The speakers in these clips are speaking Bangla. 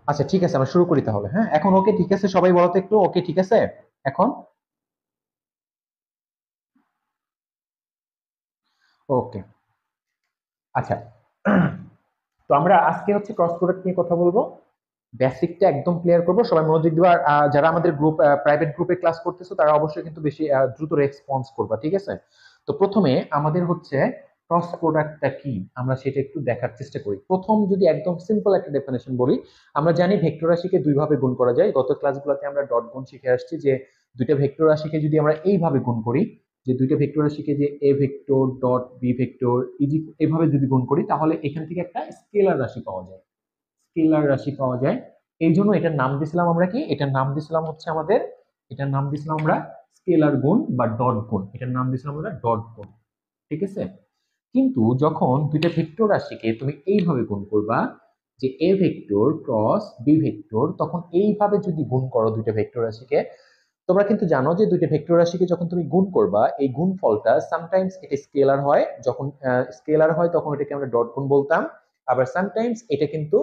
আচ্ছা ঠিক আছে, আমরা শুরু করি তাহলে। হ্যাঁ, এখন ওকে ঠিক আছে, সবাই বলো তো একটু ওকে ঠিক আছে এখন। ওকে। আচ্ছা, তো আমরা আজকে হচ্ছে ক্রস প্রোডাক্ট নিয়ে কথা বলবো। বেসিকটা একদম ক্লিয়ার করবো, সবাই মনোযোগ দিবা। আর যারা আমাদের গ্রুপ প্রাইভেট গ্রুপে ক্লাস করতেছো তারা অবশ্যই কিন্তু বেশি দ্রুত রেসপন্স করবা, ঠিক আছে? তো প্রথমে আমাদের হচ্ছে ক্রস প্রোডাক্টটা কি আমরা সেটা একটু দেখার চেষ্টা করি। প্রথম যদি একদম সিম্পল একটা ডেফিনেশন বলি, আমরা জানি ভেক্টর রাশিকে দুই ভাবে গুণ করা যায়। গত ক্লাসগুলোতে আমরা ডট গুণ শিখে আসছি যে দুইটা ভেক্টর রাশিকে যদি আমরা এইভাবে গুণ করি, যে দুইটা ভেক্টর রাশিকে যে A vector dot B vector ইজি এভাবে যদি গুণ করি, তাহলে এখান থেকে একটা স্কেলার রাশি পাওয়া যায়। স্কেলার রাশি পাওয়া যায়। এই জন্য এটার নাম দিছিলাম আমরা কি, এটার নাম দিছিলাম হচ্ছে আমাদের, এটার নাম দিছিলাম আমরা স্কেলার গুণ বা ডট গুণ। এটার নাম দিছিলাম আমরা ডট গুণ, ঠিক আছে? কিন্তু যখন দুইটা ভেক্টর রাশিকে তুমি এইভাবে গুণ করবা, যে A vector cross B vector, তখন এইভাবে যদি গুণ করো দুইটা ভেক্টর রাশিকে, তোমরা কিন্তু জানো যে দুইটা ভেক্টর রাশিকে যখন তুমি গুণ করবা, এই গুণফলটা সামটাইমস এটা স্কেলার হয়। যখন স্কেলার হয় তখন এটাকে আমরা ডট গুণ বলতাম। আবার সামটাইমস এটা কিন্তু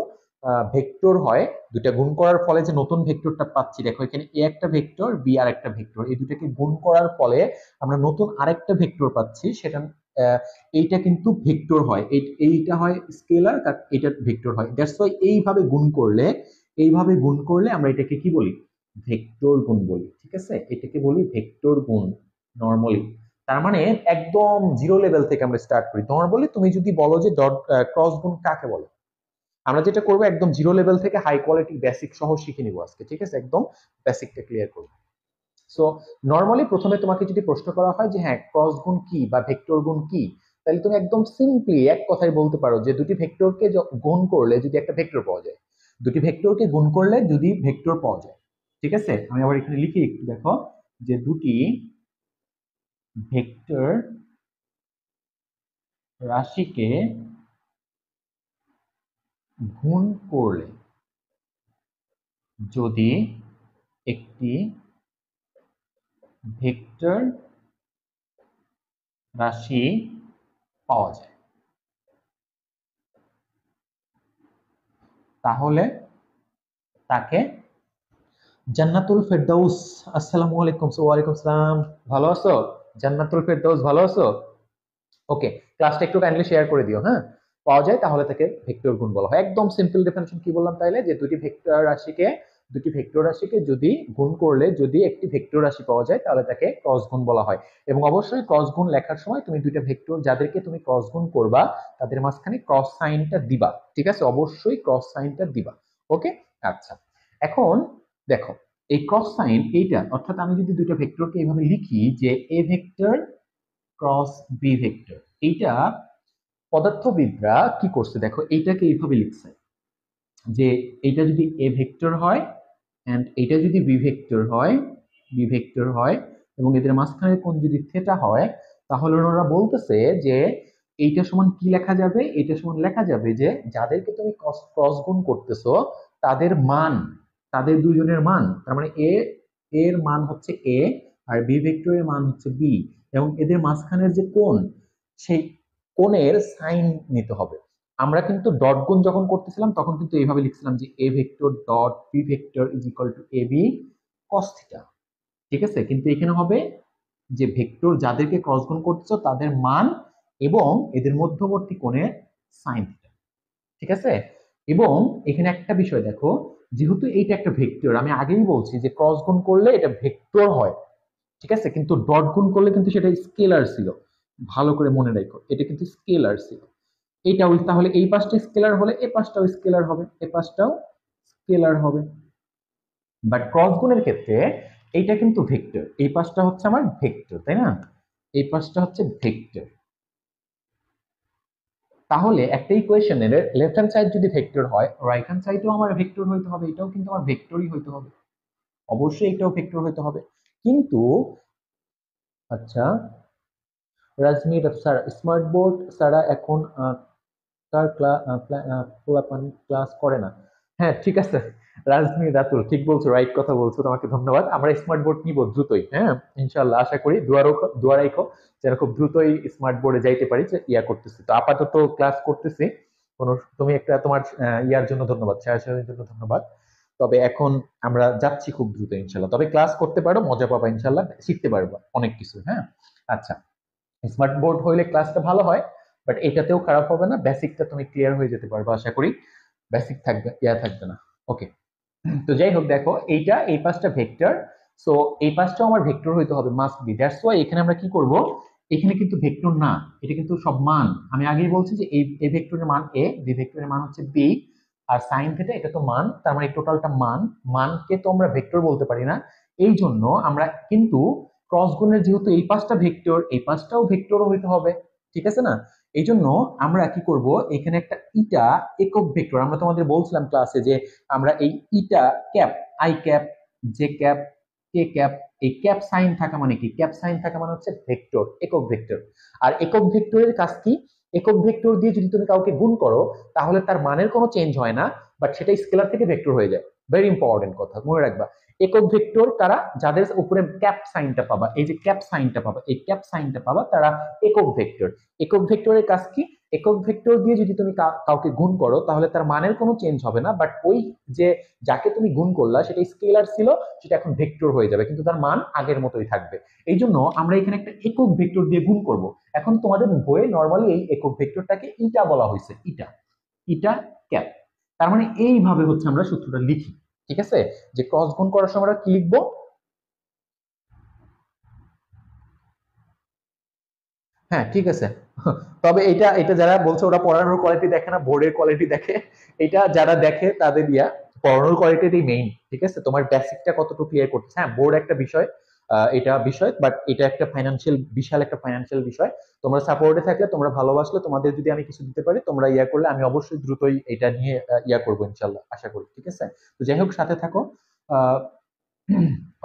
ভেক্টর হয়। দুইটা গুণ করার ফলে যে নতুন ভেক্টরটা পাচ্ছি, দেখো এখানে এ একটা ভেক্টর বি আর একটা ভেক্টর, এই দুটাকে গুণ করার ফলে আমরা নতুন আরেকটা ভেক্টর পাচ্ছি, সেটা এইটা কিন্তু ভেক্টর হয়। এইটা হয় স্কেলার, এটা ভেক্টর হয়। দ্যাটস ওয়াই এইভাবে গুণ করলে, এইভাবে গুণ করলে আমরা এটাকে কি বলি, ভেক্টর গুণ বলি, ঠিক আছে? এটাকে বলি ভেক্টর গুণ নরমালি। তার মানে একদম জিরো লেভেল থেকে আমরা স্টার্ট করি। নরমালি তুমি যদি বলো যে ডট ক্রস গুণ কাকে বলে, আমরা যেটা করবো একদম জিরো লেভেল থেকে হাই কোয়ালিটি বেসিক সহ শিখে নিবো আজকে, ঠিক আছে? একদম বেসিকটা ক্লিয়ার করবো। সো নরমালি প্রথমে তোমাকে যদি প্রশ্ন করা হয় যে হ্যাঁ ক্রস গুণ কি বা ভেক্টর গুণ কি, তাহলে তুমি একদম সিম্পলি এক কথায় বলতে পারো যে দুটি ভেক্টরকে গুণ করলে যদি একটা ভেক্টর পাওয়া যায়, দুটি ভেক্টরকে গুণ করলে যদি ভেক্টর পাওয়া যায়, ঠিক আছে? আমি আবার এখানে লিখি একটু, দেখো যে দুটি ভেক্টর রাশিকে গুণ করলে যদি একটি ভেক্টর রাশি পাওয়া যায়, তাহলে তাকে জান্নাতুল ফেরদাউস। আসসালামু আলাইকুম। ওয়ালাইকুম আসসালাম। ভালো আছো? জান্নাতুল ফেরদাউস, ভালো আছো? ওকে, ক্লাসটা একটু কাইন্ডলি শেয়ার করে দিও। হ্যাঁ, পাওয়া যায় তাহলে তাকে ভেক্টর গুণ বলা হয়। একদম সিম্পল ডেফিনেশন কি বললাম তাইলে, যে দুটি ভেক্টর রাশিকে যদি গুণ করলে যদি একটি ভেক্টর রাশি পাওয়া যায়, তাহলে তাকে ক্রস গুণ বলা হয়। এবং অবশ্যই ক্রস গুণ লেখার সময় তুমি দুইটা ভেক্টর যাদেরকে তুমি ক্রস গুণ করবা, তাদের মাঝখানে ক্রস সাইনটা দিবা, ঠিক আছে? অবশ্যই ক্রস সাইনটা দিবা। ওকে, আচ্ছা। এখন দেখো, এই ক্রস সাইন এইটা, অর্থাৎ আমি যদি দুইটা ভেক্টরকে এইভাবে লিখি যে A vector cross B vector, এইটা পদার্থবিদরা কি করছে দেখো, এইটাকে এইভাবে লিখছে যে এটা যদি এ ভেক্টর হয় এন্ড এটা যদি বি ভেক্টর হয় এবং এদের মাঝখানের কোণ যদি থেটা হয়, তাহলে ওনারা বলতেছে যে এইটা সমান কি লেখা যাবে, এটা সমান লেখা যাবে যে যাদেরকে তুমি ক্রস গুণ করতেছো তাদের মান, তাদের দুইজনের মান, তার মানে এর মান হচ্ছে এ আর বি ভেক্টরের মান হচ্ছে বি, এবং এদের মাঝখানের যে কোণ, সেই কোণের সাইন নিতে হবে। আমরা কিন্তু ডট গুণ যখন করতেছিলাম তখন কিন্তু এইভাবে লিখছিলাম যে A vector dot B vector is equal to A B cos theta, ঠিক আছে? কিন্তু এখানে হবে যে ভেক্টর যাদেরকে ক্রস গুণ করতেছো তাদের মান এবং এদের মধ্যবর্তী কোণের সাইন থিটা, ঠিক আছে? এবং এখানে একটা বিষয় দেখো, যেহেতু এইটা একটা ভেক্টর, আমি আগেই বলছি যে ক্রস গুণ করলে এটা ভেক্টর হয়, ঠিক আছে? কিন্তু ডট গুণ করলে কিন্তু সেটা স্কেলার ছিল। ভালো করে মনে রাখো, এটা কিন্তু স্কেলার ছিল। এইটাও তাহলে এই পাশটা স্কেলার হলে এ পাশটাও স্কেলার হবে, এ পাশটাও স্কেলার হবে। বাট ক্রস গুণের ক্ষেত্রে এইটা কিন্তু ভেক্টর, এই পাশটা হচ্ছে আমার ভেক্টর, তাই না? এই পাশটা হচ্ছে ভেক্টর। তাহলে একটা ইকুয়েশনের লেফট হ্যান্ড সাইড যদি ভেক্টর হয়, রাইট হ্যান্ড সাইডও আমার ভেক্টর হইতে হবে, এটাও কিন্তু আমার ভেক্টরই হইতে হবে। অবশ্যই এটাও ভেক্টর হইতে হবে। কিন্তু আচ্ছা, রাজমির স্যার স্মার্ট বোর্ড ছাড়া এখন তার ক্লাস করে না। হ্যাঁ ঠিক আছে, রাজমি রাতুল ঠিক বলছো, রাইট কথা বলছো, তোমাকে ধন্যবাদ। আমরা স্মার্ট বোর্ড নিব দ্রুতই, হ্যাঁ ইনশাল্লাহ। আশা করি দোয়া রাখো যেন খুব দ্রুতই স্মার্ট বোর্ডে যাইতে পারি, যে ইয়া করতেছি তো, আপাতত ক্লাস করতেছি। কোনো তুমি একটা তোমার ইয়ার জন্য ধন্যবাদ, শেয়ারের জন্য ধন্যবাদ। তবে এখন আমরা যাচ্ছি খুব দ্রুত ইনশাল্লাহ। তবে ক্লাস করতে পারো, মজা পাবা ইনশাল্লাহ, শিখতে পারবা অনেক কিছু। হ্যাঁ, আচ্ছা, স্মার্ট বোর্ড হইলে ক্লাসটা ভালো হয়, বাট এটাতেও খারাপ হবে না, বেসিকটা তুমি ক্লিয়ার হয়ে যেতে পারবে আশা করি, বেসিক থাকবে, ইয়া থাকবে না। ওকে, তো যাই হোক, দেখো এইটা, এই পাঁচটা ভেক্টর, সো এই পাঁচটাও আমার ভেক্টর হইতে হবে, মাস্ট বি। দ্যাটস ওয়াই এখানে আমরা কি করব, এখানে কিন্তু ভেক্টর না, এটা কিন্তু সব মান। আমি আগেই বলছি যে এই ভেক্টরের মান এ, বি ভেক্টরের মান হচ্ছে বি, আর সাইন থিটা এটা তো মান, তার মানে টোটালটা মান। মানকে তো আমরা ভেক্টর বলতে পারি না, এই জন্য আমরা কিন্তু ক্রস গুণের, যেহেতু এই পাঁচটা ভেক্টর, এই পাঁচটাও ভেক্টরও হইতে হবে, ঠিক আছে না? এই জন্য আমরা কি করব, এখানে একটা ইটা একক ভেক্টর, আমরা তোমাদের বলছিলাম ক্লাসে যে আমরা এই ইটা cap, I cap, J cap, K cap, এই ক্যাপ সাইন থাকা মানে কি, ক্যাপ সাইন থাকা মানে হচ্ছে ভেক্টর, একক ভেক্টর। আর একক ভেক্টরের কাজ কি, একক ভেক্টর দিয়ে যদি তুমি কাউকে গুণ করো তাহলে তার মানের কোনো চেঞ্জ হয় না, বাট সেটা স্কেলার থেকে ভেক্টর হয়ে যায়। ভেরি ইম্পর্টেন্ট কথা মনে রাখবা। একক ভেক্টর কারা, যাদের উপরে ক্যাপ সাইনটা পাবা, এই যে ক্যাপ সাইনটা পাবা, এই ক্যাপ সাইনটা পাবা, তারা একক ভেক্টর। একক ভেক্টরের কাজ কি, একক ভেক্টর দিয়ে যদি তুমি কাউকে গুণ করো তাহলে তার মানের কোনো চেঞ্জ হবে না, বাট ওই যে যাকে তুমি গুণ করলা সেটা স্কেলার ছিল, সেটা এখন ভেক্টর হয়ে যাবে, কিন্তু তার মান আগের মতোই থাকবে। এই জন্য আমরা এখানে একটা একক ভেক্টর দিয়ে গুণ করব। এখন তোমাদের বইয়ে নর্মালি এই একক ভেক্টরটাকে ইটা বলা হয়েছে, ইটা, ইটা ক্যাপ। তার মানে এইভাবে হচ্ছে আমরা সূত্রটা লিখি, ঠিক আছে? যে ক্রস গুণ করার সময় আমরা কি লিখবো, হ্যাঁ ঠিক আছে। তবে এটা এটা যারা বলছে ওরা পড়ানোর কোয়ালিটি দেখে না, বোর্ডের কোয়ালিটি দেখে, এটা যারা দেখে তাদের ইয়া, পড়ানোর কোয়ালিটি মেইন, ঠিক আছে? তোমার বেসিকটা কতটুকু ক্লিয়ার করতেছে, হ্যাঁ বোর্ড একটা বিষয়, এটা বিষয়, বাট এটা একটা ফাইন্যান্সিয়াল, বিশাল একটা ফাইন্যান্সিয়াল বিষয়। তোমরা সাপোর্টে থাকলে, তোমরা ভালোবাসলে, তোমাদের যদি আমি কিছু দিতে পারি, তোমরা ইয়া করলে আমি অবশ্যই দ্রুতই এটা নিয়ে ইয়া করবো ইনশাল্লাহ, আশা করি, ঠিক আছে? তো যাই হোক, সাথে থাকো, আহ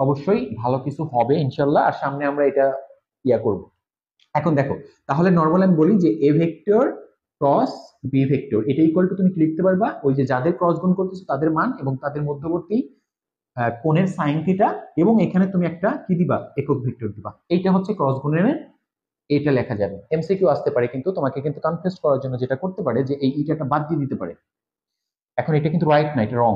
অবশ্যই ভালো কিছু হবে ইনশাল্লাহ, আর সামনে আমরা এটা ইয়া করব। এখন দেখো, তাহলে নর্মাল আমি বলি যে A vector cross B vector, এটা ইকুয়াল টু তুমি কি লিখতে পারবা, ওই যে যাদের ক্রস গুণ করতেছো তাদের মান এবং তাদের মধ্যবর্তী কোণের সাইন থিটা, এবং এখানে তুমি একটা কি দিবা, একক ভেক্টর দিবা। এইটা হচ্ছে ক্রস গুণের, এটা লেখা যাবে। এমসিকিউ আসতে পারে, কিন্তু তোমাকে কিন্তু কনফিউজ করার জন্য যেটা করতে পারে যে এই ইটাটা বাদ দিয়ে দিতে পারে। এখন এটা কিন্তু রাইট না, এটা রং,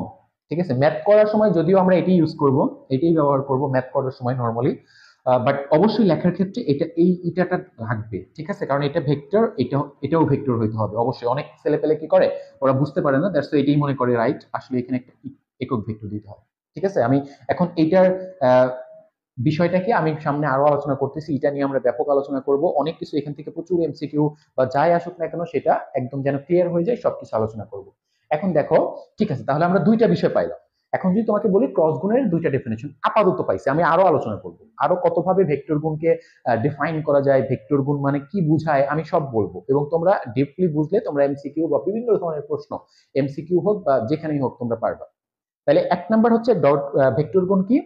ঠিক আছে? ম্যাথ করার সময় যদিও আমরা এটাই ইউজ করব, এটাই ব্যবহার করব ম্যাথ করার সময় নর্মালি, বাট অবশ্যই লেখার ক্ষেত্রে এটা, এই ইটাটা লাগবে, ঠিক আছে? কারণ এটা ভেক্টর, এটাও ভেক্টর হইতে হবে অবশ্যই। অনেক ছেলে পেলে কি করে, ওরা বুঝতে পারে না, দ্যাটস এটাই মনে করে রাইট, আসলে এখানে একটা একক ভেক্টর দিতে হবে, ঠিক আছে? আমি এখন এইটার বিষয়টাকে আমি সামনে আরো আলোচনা করতেছি, এটা নিয়ে আমরা ব্যাপক আলোচনা করব, অনেক কিছু এখান থেকে প্রচুর এমসিকিউ বা যাই আসুক না কেন সেটা একদম যেন ক্লিয়ার হয়ে যায়, সবকিছু আলোচনা করব। এখন দেখো, ঠিক আছে, তাহলে আমরা দুইটা বিষয় পাইলাম। এখন যদি তোমাকে বলি ক্রস গুণের দুইটা ডেফিনেশন আপাতত পাইছি, আমি আরো আলোচনা করব, আরো কতভাবে ভেক্টর গুণকে ডিফাইন করা যায়, ভেক্টর গুণ মানে কি বুঝায়, আমি সব বলবো, এবং তোমরা ডিপলি বুঝলে তোমরা এমসিকিউ বা বিভিন্ন ধরনের প্রশ্ন, এমসিকিউ হোক বা যেখানেই হোক, তোমরা পারবা। তাহলে এক নাম্বার হচ্ছে ডট, ভেক্টর গুণ কি,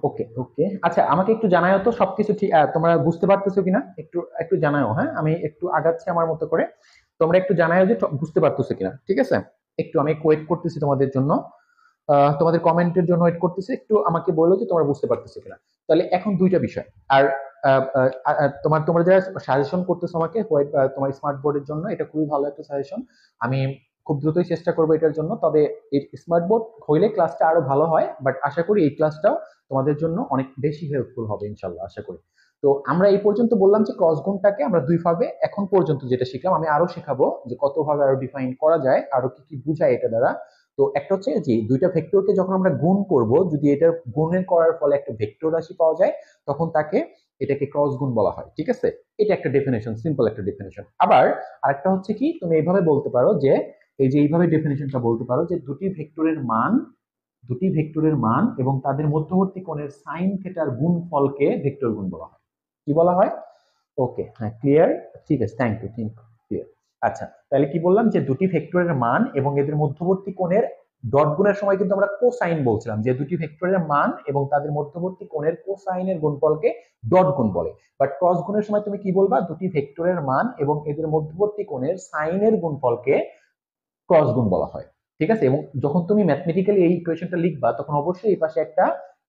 ওকে ওকে, আচ্ছা আমাকে একটু জানাও তো সবকিছু ঠিক তোমরা বুঝতে পারতেছো কিনা, একটু একটু জানাও, হ্যাঁ আমি একটু আগাচ্ছি আমার মতো করে, তোমরা একটু জানাও যে বুঝতে পারতেছো কিনা, ঠিক আছে? একটু আমি ওয়েট করতেছি তোমাদের জন্য, তোমাদের কমেন্টের জন্য ওয়েট করতেছি, একটু আমাকে বলো যে তোমরা বুঝতে পারতেছো কিনা। তাহলে এখন দুইটা বিষয়, আর তোমরা যারা সাজেশন করতেছো আমাকে তোমার স্মার্ট বোর্ডের জন্য, এটা খুবই ভালো একটা সাজেশন, আমি খুব দ্রুতই চেষ্টা করবো এটার জন্য। তবে এই স্মার্ট বোর্ড হইলে ক্লাসটা আরো ভালো হয়, বাট আশা করি এই ক্লাসটাও তোমাদের জন্য অনেক বেশি হেল্পফুল হবে ইনশাল্লাহ, আশা করি। তো আমরা এই পর্যন্ত বললাম যে ক্রস গুণটাকে আমরা দুই ভাবে এখন পর্যন্ত যেটা শিখলাম, আমি আরো শেখাবো যে কতভাবে আরো ডিফাইন করা যায়, আরো কি কি বুঝায় এটা দ্বারা। তো একটা হচ্ছে যে দুইটা ভেক্টরকে যখন আমরা গুণ করব, যদি এটার গুণের করার ফলে একটা ভেক্টর রাশি পাওয়া যায়, তখন তাকে, এটাকে ক্রস গুণ বলা হয়, ঠিক আছে? এটা একটা ডেফিনেশন, সিম্পল একটা ডেফিনেশন। আবার আরেকটা হচ্ছে কি, তুমি এইভাবে বলতে পারো যে, এই যে এইভাবে ডেফিনেশনটা বলতে পারো যে দুটি ভেক্টরের মান এবং তাদের মধ্যবর্তী কোণের সাইন থিটার গুণফলকে ভেক্টর গুণ বলা হয়। কি বলা হয়? ওকে, হ্যাঁ ক্লিয়ার, ঠিক আছে, thank you, thank you, clear. আচ্ছা, তাহলে কি বললাম যে দুটি ভেক্টরের মান এবং এদের মধ্যবর্তী কোণের ডট গুণের সময় কিন্তু আমরা কোসাইন বলছিলাম, যে দুটি ভেক্টরের মান এবং তাদের মধ্যবর্তী কোণের কোসাইনের গুণফলকে ডট গুণ বলে। বাট ক্রস গুণের সময় তুমি কি বলবা, দুটি ভেক্টরের মান এবং এদের মধ্যবর্তী কোণের সাইনের গুণফলকে ক্রস গুণ বলা হয়, ঠিক আছে? এবং যখন তুমি ম্যাথমেটিক্যালি এই ইকুয়েশনটা লিখবা তখন অবশ্যই এই পাশে একটা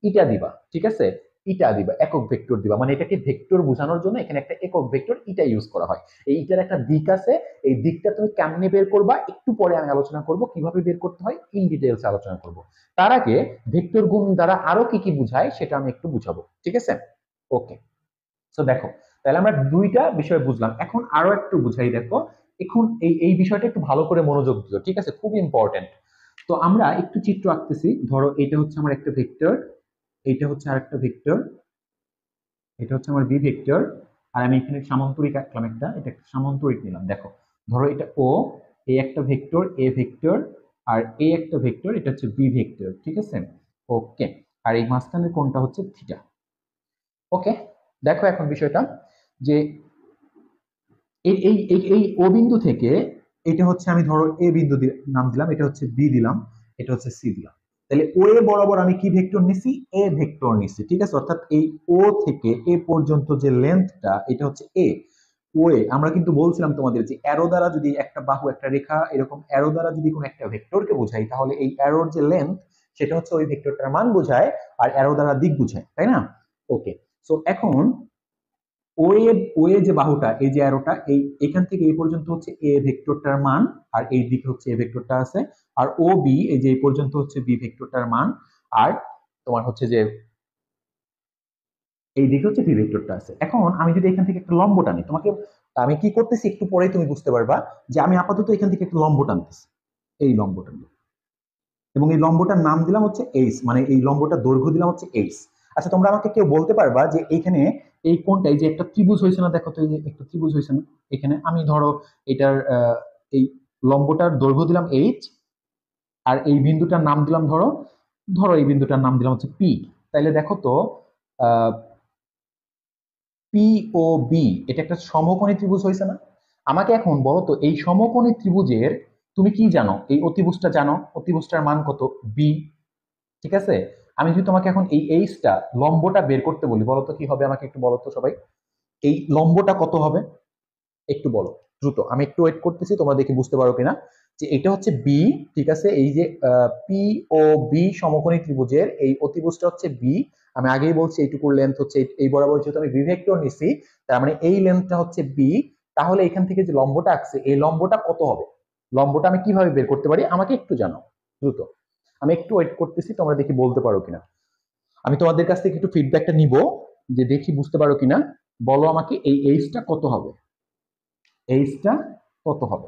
ইটা দিবা, ঠিক আছে? ইটা দিবা, একক ভেক্টর দিবা, মানে এটাকে ভেক্টর বোঝানোর জন্য এখানে একটা একক ভেক্টর ইটা ইউজ করা হয়। এই ইটার একটা দিক আছে, এই দিকটা তুমি কেমনে বের করবা একটু পরে আমি আলোচনা করব, কিভাবে বের করতে হয় ইন ডিটেইলস আলোচনা করব। তার আগে ভেক্টর গুণ দ্বারা আরো কি কি বোঝায় সেটা আমি একটু বুঝাবো, ঠিক আছে? ওকে, তো দেখো, তাহলে আমরা দুইটা বিষয় বুঝলাম, এখন আরো একটু বুঝাই। দেখো, এখন এই এই বিষয়টা একটু ভালো করে মনোযোগ দিও, ঠিক আছে? খুব ইম্পর্টেন্ট। তো আমরা একটু চিত্র আঁকতেছি। ধরো এটা হচ্ছে আমার একটা ভেক্টর, এটা হচ্ছে আরেকটা ভেক্টর, এটা হচ্ছে আমার বি ভেক্টর, আর আমি এখানে সামান্তরিক আঁকলাম একটা, এটা একটা সামান্তরিক নিলাম। দেখো, ধরো এটা ও, এই একটা ভেক্টর এ ভেক্টর, আর এই একটা ভেক্টর এটা হচ্ছে বি ভেক্টর, ঠিক আছে? ওকে, আর এই মাঝখানের কোণটা হচ্ছে থিটা। ওকে, দেখো এখন বিষয়টা যে এই এই এই এই ও বিন্দু থেকে এটা হচ্ছে আমি ধরো এ বিন্দু নাম দিলাম, এটা হচ্ছে বি দিলাম, এটা হচ্ছে সি দিলাম। তাহলে ও এ বরাবর আমি কি ভেক্টর নিছি? এ ভেক্টর নিছি, ঠিক আছে? অর্থাৎ এই ও থেকে এ পর্যন্ত যে লেন্থটা এটা হচ্ছে এ। ও এ আমরা কিন্তু বলছিলাম তোমাদের যে অ্যারো দ্বারা যদি একটা বাহু একটা রেখা এরকম অ্যারো দ্বারা যদি কোনো একটা ভেক্টরকে বোঝাই, তাহলে এই অ্যারোর যে লেন্থ সেটা হচ্ছে ওই ভেক্টরটার মান বোঝায়, আর অ্যারো দ্বারা দিক বোঝায়, তাই না? ওকে, সো এখন ওয়ে যে বাহুটা এই যে অ্যারোটা এই এখান থেকে এই পর্যন্ত হচ্ছে এ ভেক্টরটার মান, আর এই দিকে হচ্ছে এ ভেক্টরটা আছে, আর ও বি এই যে এই পর্যন্ত হচ্ছে বি ভেক্টরটার মান, আর তোমার হচ্ছে যে এই দিকে হচ্ছে বি ভেক্টরটা আছে। এখন আমি যদি এখান থেকে একটা লম্ব টানি, তোমাকে আমি কি করতেছি একটু পরেই তুমি বুঝতে পারবা, যে আমি আপাতত এখান থেকে একটা লম্ব টানতেছি, এই লম্বটা, এবং এই লম্বটার নাম দিলাম হচ্ছে এইচ, মানে এই লম্বটার দৈর্ঘ্য দিলাম হচ্ছে এইচ। আচ্ছা, তোমরা আমাকে কেউ বলতে পারবা যে এইখানে এই কোণটা, এই যে একটা ত্রিভুজ হয়েছে না, দেখো তো এই যে একটা ত্রিভুজ হয়েছে না, এখানে আমি ধরো এটার এই লম্বটার দৈর্ঘ্য দিলাম এইচ, আর এই বিন্দুটার নাম দিলাম ধরো, এই বিন্দুটার নাম দিলাম হচ্ছে পি। তাইলে দেখো তো পি ও বি এটা একটা সমকোণী ত্রিভুজ হয়েছে না? আমাকে এখন বলো তো এই সমকোণী ত্রিভুজের তুমি কি জানো? এই অতিভুজটা জানো, অতিভুজটার মান কত? বি, ঠিক আছে? আমি যদি তোমাকে এখন এই এইচটা লম্বটা বের করতে বলি, বলো তো কি হবে? আমাকে একটু বলো তো সবাই, এই লম্বটা কত হবে একটু বলো দ্রুত। আমি একটু ওয়েট করতেছি, তোমরা দেখে বুঝতে পারো কিনা। যে এটা হচ্ছে বি, ঠিক আছে? এই যে পি ও বি সমকোণী ত্রিভুজের এই অতিভুজটা হচ্ছে বি। আমি আগেই বলছি এইটুকুর লেন্থ হচ্ছে এই বরাবর, যেহেতু আমি বি ভেক্টর নিছি তার মানে এই লেন্থটা হচ্ছে বি। তাহলে এখান থেকে যে লম্বটা আসছে এই লম্বটা কত হবে? লম্বটা আমি কিভাবে বের করতে পারি আমাকে একটু জানাও দ্রুত। আমি একটু ওয়েট করতেছি, তোমরা দেখি বলতে পারো কিনা। আমি তোমাদের কাছ থেকে একটু ফিডব্যাকটা নিব, যে দেখি বুঝতে পারো কিনা। বলো আমাকে এই এইচটা কত হবে, এইচটা কত হবে,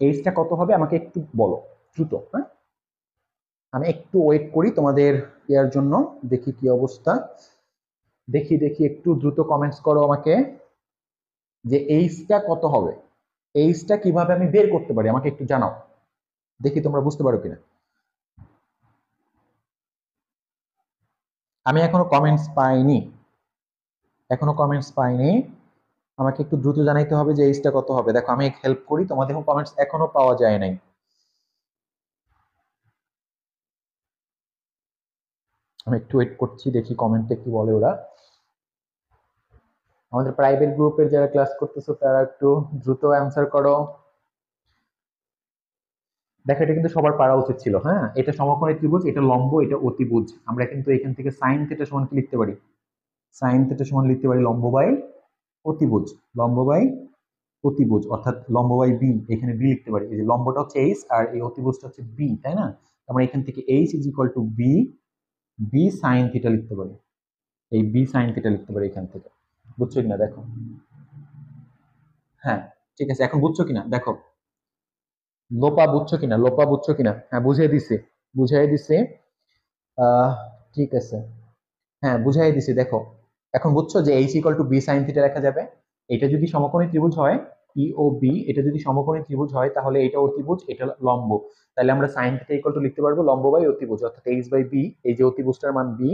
এইচটা কত হবে আমাকে একটু বলো দ্রুত, হ্যাঁ? আমি একটু ওয়েট করি তোমাদের ইয়ার জন্য, দেখি কি অবস্থা। দেখি দেখি একটু দ্রুত কমেন্টস করো আমাকে, যে এইচটা কত হবে, এইচটা কিভাবে আমি বের করতে পারি আমাকে একটু জানাও, দেখি তোমরা বুঝতে পারো কিনা। আমি এখনো কমেন্টস পাইনি, এখনো কমেন্টস পাইনি। আমাকে একটু দ্রুত জানাইতে হবে যে এইচটা কত হবে। দেখো আমি হেল্প করি, তোমাদের কমেন্টস এখনো পাওয়া যায় নাই। আমি একটু ওয়েট করছি, দেখি কমেন্টে কি বলে ওরা। আমাদের প্রাইভেট গ্রুপের যারা ক্লাস করতেছো তারা একটু দ্রুত অ্যান্সার করো। দেখো এটা কিন্তু সবার পারা উচিত ছিল, হ্যাঁ? এটা সমকোণী ত্রিভুজ, এটা লম্ব, এটা অতিভুজ। আমরা কিন্তু এখান থেকে সাইন থিটা সমান কি লিখতে পারি? সাইন থিটা সমান লিখতে পারি লম্ব বাই অতিভুজ, লম্ব বাই অতিভুজ, অর্থাৎ লম্ব বাই বি। এখানে বি লিখতে পারি, এই যে লম্বটা হচ্ছে এইচ আর এই অতিভুজটা হচ্ছে বি, তাই না? আমরা এখান থেকে H is equal to B, B sine theta লিখতে পারি, এই বি সাইন থিটা লিখতে পারি এখান থেকে। বুঝছো কিনা দেখো? হ্যাঁ, ঠিক আছে, এখন বুঝছো কিনা দেখো। লোপা বুঝছো কিনা, লোপা বুঝছো কিনা? হ্যাঁ, বুঝিয়ে দিছি, বুঝাই দিছি। আহ ঠিক আছে, হ্যাঁ বুঝাই দিছি। দেখো এখন বুঝছো যে H equal to B sine theta লেখা যাবে। এটা যদি সমকোণী ত্রিভুজ হয়, ই ও বি এটা যদি সমকোণী ত্রিভুজ হয়, তাহলে এটা অতিভুজ এটা লম্ব। তাহলে আমরা সাইন থিটা ইকুয়াল টু লিখতে পারবো লম্ব বাই অতিভুজ, অর্থাৎ এইচ বাই বি, এই যে অতিভুজটার মান বি,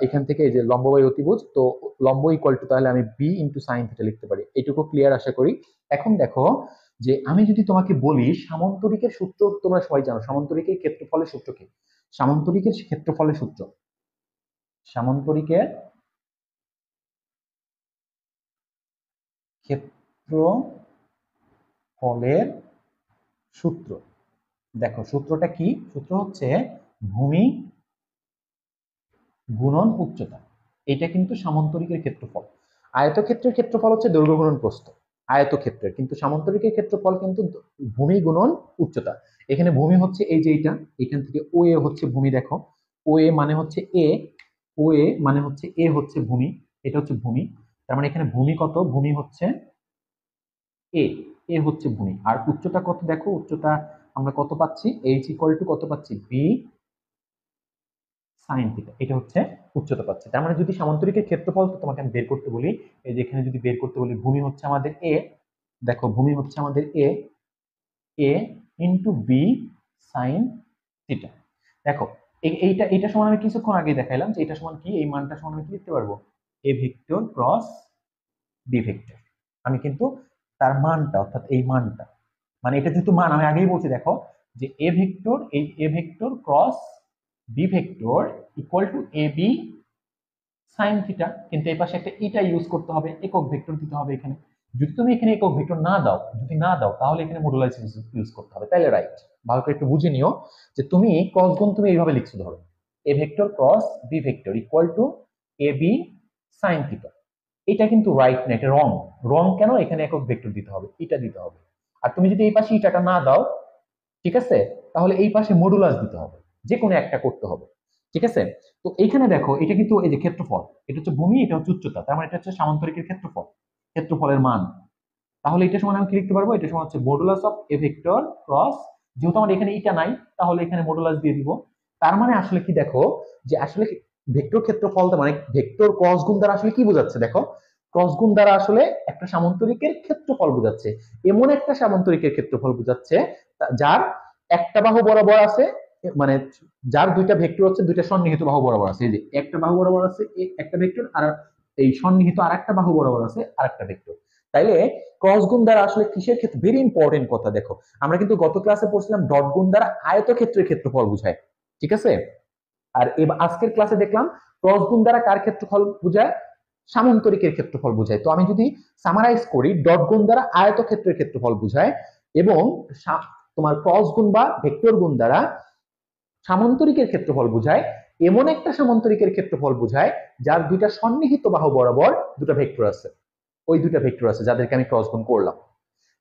এখান থেকে এই যে লম্ব বাই অতিভুজ, তো লম্ব ইকুয়াল টু তাহলে আমি বি ইন্টু সাইন থিটা লিখতে পারি। এটুকু ক্লিয়ার আশা করি। এখন দেখো, যে আমি যদি তোমাকে বলি সামান্তরিকের সূত্র, তোমরা সবাই জানো সামান্তরিকের ক্ষেত্রফলের সূত্র কি? সামান্তরিকের ক্ষেত্রফলের সূত্র, সামান্তরিকের ক্ষেত্রফলের সূত্র। দেখো সূত্রটা কি? সূত্র হচ্ছে ভূমি গুণন উচ্চতা, এটা কিন্তু সামান্তরিকের ক্ষেত্রফল। আয়তক্ষেত্রের ক্ষেত্রফল হচ্ছে দৈর্ঘ্য গুণন প্রস্থ, আয়তক্ষেত্রের, কিন্তু সামান্তরিকের ক্ষেত্রফল কিন্তু ভূমি গুণন উচ্চতা। এখানে ভূমি হচ্ছে এই যে এইটা, এখান থেকে ও এ হচ্ছে ভূমি, দেখো ও এ মানে হচ্ছে এ, ও এ মানে হচ্ছে এ হচ্ছে ভূমি, এটা হচ্ছে ভূমি। তার মানে এখানে ভূমি কত, ভূমি হচ্ছে এ, এ হচ্ছে ভূমি। আর উচ্চতা কত দেখো, উচ্চতা আমরা কত পাচ্ছি, এইচ ইকুয়াল টু কত পাচ্ছি, বি সাইন থিটা, এটা হচ্ছে উচ্চতা পাচ্ছি। তার মানে যদি সামান্তরিকের ক্ষেত্রফল তোমাকে আমি বের করতে বলি, এই যে এখানে যদি বের করতে বলি, ভূমি হচ্ছে আমাদের এ, দেখো ভূমি হচ্ছে আমাদের এ, এ ইন্টু বি সাইন থিটা। দেখো এইটা এটা সমান আমি কিছুক্ষণ আগে দেখাইলাম যে এটা সমান কি, এই মানটা সমান আমি কি লিখতে পারবো, A vector cross B vector. আমি কিন্তু তার মানটা, অর্থাৎ এই মানটা, মানে এটা যেহেতু মান আমি আগেই বলছি, দেখো যে এ ভেক্টর, এই A vector cross B vector equal to A B sine theta, কিন্তু এই পাশে একটা এটা ইউজ করতে হবে, একক ভেক্টর দিতে হবে এখানে। যদি তুমি এখানে একক ভেক্টর না দাও, যদি না দাও তাহলে এখানে মডুলাস ইউজ করতে হবে, তাহলে রাইট। ভালো করে একটু বুঝে নিও যে তুমি ক্রস গুণ তুমি এইভাবে লিখছো, ধরো A vector cross B vector equal to A B sine theta. এটা কিন্তু রাইট না, এটা রং। রং কেন, এখানে একক ভেক্টর দিতে হবে, এটা দিতে হবে। আর তুমি যদি এই পাশে ইটাটা না দাও, ঠিক আছে, তাহলে এই পাশে মডুলাস দিতে হবে, যে কোনো একটা করতে হবে, ঠিক আছে। তো এইখানে দেখো এটা কিন্তু এই যে ক্ষেত্রফল, এটা হচ্ছে ভূমি, এটা হচ্ছে উচ্চতা, তার মানে এটা হচ্ছে সামান্তরিকের ক্ষেত্রফল, ক্ষেত্রফলের মান। তাহলে এটা সমান আমি কি লিখতে পারবো, এটা সমান হচ্ছে modulus of A vector cross, যেহেতু আমার এখানে এটা নাই তাহলে এখানে মডুলাস দিয়ে দিব। তার মানে আসলে কি দেখো, যে আসলে ভেক্টর ক্ষেত্রফল মানে ভেক্টর ক্রস গুণ দ্বারা আসলে কি বোঝাচ্ছে, দেখো ক্রস গুণ দ্বারা আসলে একটা সামান্তরিকের ক্ষেত্রফল বোঝাচ্ছে, এমন একটা সামান্তরিকের ক্ষেত্রফল বোঝাচ্ছে যার একটা বাহু বরাবর আছে, মানে যার দুইটা ভেক্টর হচ্ছে দুইটা সন্নিহিত বাহু বরাবর আছে, এই যে একটা বাহু বরাবর আছে একটা ভেক্টর, আর এই সন্নিহিত আর একটা বাহু বরাবর আছে আর একটা ভেক্টর। তাইলে ক্রস গুণ দ্বারা আসলে কিসের ক্ষেত্রে, ভেরি ইম্পর্টেন্ট কথা, দেখো আমরা কিন্তু গত ক্লাসে পড়ছিলাম ডট গুণ দ্বারা আয়তক্ষেত্রের ক্ষেত্রফল বোঝায়, ঠিক আছে। আর এবার আজকের ক্লাসে দেখলাম ক্রস গুণ দ্বারা কার ক্ষেত্রফল বোঝায়, সামান্তরিকের ক্ষেত্রফল বোঝায়। তো আমি যদি সামারাইজ করি, ডট গুণ দ্বারা আয়তক্ষেত্রের ক্ষেত্রফল বোঝায়, এবং তোমার ক্রস গুণ বা ভেক্টর গুণ দ্বারা সামান্তরিকের ক্ষেত্রফল বোঝায়, এমন একটা সামান্তরিকের ক্ষেত্রফল বোঝায় যার দুইটা সন্নিহিত বাহু বরাবর দুটো ভেক্টর আছে, ওই দুটা ভেক্টর আছে যাদেরকে আমি ক্রস গুণ করলাম,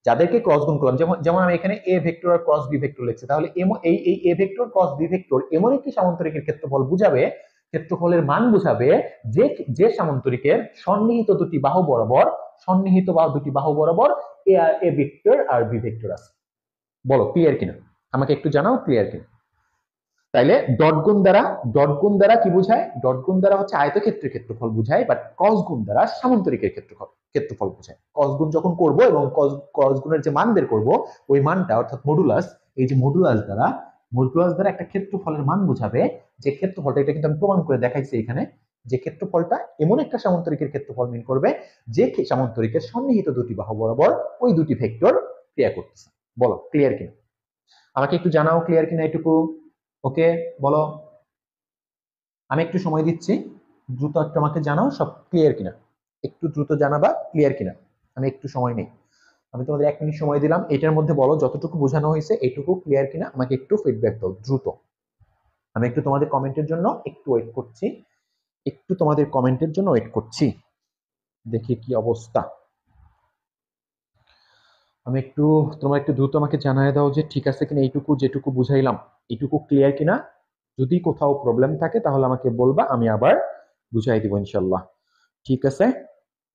যাদেরকে ক্রস গুণ করলাম, যেমন যেমন আমি এখানে এ ভেক্টর আর ক্রস বি ভেক্টর লিখছি, তাহলে এই এই A vector cross B vector এমন একটি সামান্তরিকের ক্ষেত্রফল বুঝাবে, ক্ষেত্রফলের মান বুঝাবে, যে যে সামান্তরিকের সন্নিহিত দুটি বাহু বরাবর, সন্নিহিত বা দুটি বাহু বরাবর এ আর এ ভেক্টর আর বি ভেক্টর আছে। বলো ক্লিয়ার কিনা, আমাকে একটু জানাও ক্লিয়ার কিনা। তাইলে ডট গুণ দ্বারা কি বোঝায়, ডট গুণ দ্বারা হচ্ছে আয়তক্ষেত্রের ক্ষেত্রফল বোঝায়, বাট ক্রস গুণ দ্বারা সামান্তরিকের ক্ষেত্রফল বোঝায়। ক্রস গুণ যখন করব এবং ক্রস গুণের যে মান বের করব, ওই মানটা অর্থাৎ মডুলাস, এই যে মডুলাস দ্বারা একটা ক্ষেত্রফলের মান বোঝাবে, যে ক্ষেত্রফলটা, এটা কিন্তু আমি প্রমাণ করে দেখাইছি এখানে, যে ক্ষেত্রফলটা এমন একটা সামান্তরিকের ক্ষেত্রফল মিন করবে যে সামান্তরিকের সন্নিহিত দুটি বাহু বরাবর ওই দুটি ভেক্টর ক্রিয়া করতেছে। বলো ক্লিয়ার কিনা, আমাকে একটু জানাও ক্লিয়ার কিনা এটুকু। ওকে, বলো, আমি একটু সময় দিচ্ছি, দ্রুত একটু আমাকে জানাও সব ক্লিয়ার কিনা, একটু দ্রুত জানাবা ক্লিয়ার কিনা, আমি একটু সময় নেই, আমি তোমাদের 1 মিনিট সময় দিলাম, এটার মধ্যে বলো যতটুকু বোঝানো হয়েছে এইটুকু ক্লিয়ার কিনা, আমাকে একটু ফিডব্যাক দাও দ্রুত। আমি একটু তোমাদের কমেন্টের জন্য একটু ওয়েট করছি, একটু তোমাদের কমেন্টের জন্য ওয়েট করছি, দেখি কি অবস্থা। আমি একটু, তোমরা একটু দ্রুত আমাকে জানায় দাও যে ঠিক আছে কিনা, এইটুকু যেটুকু বুঝাইলাম এইটুকু ক্লিয়ার কিনা। যদি কোথাও প্রবলেম থাকে তাহলে আমাকে বলবা, আমি আবার বুঝাই দিব ইনশাল্লাহ, ঠিক আছে।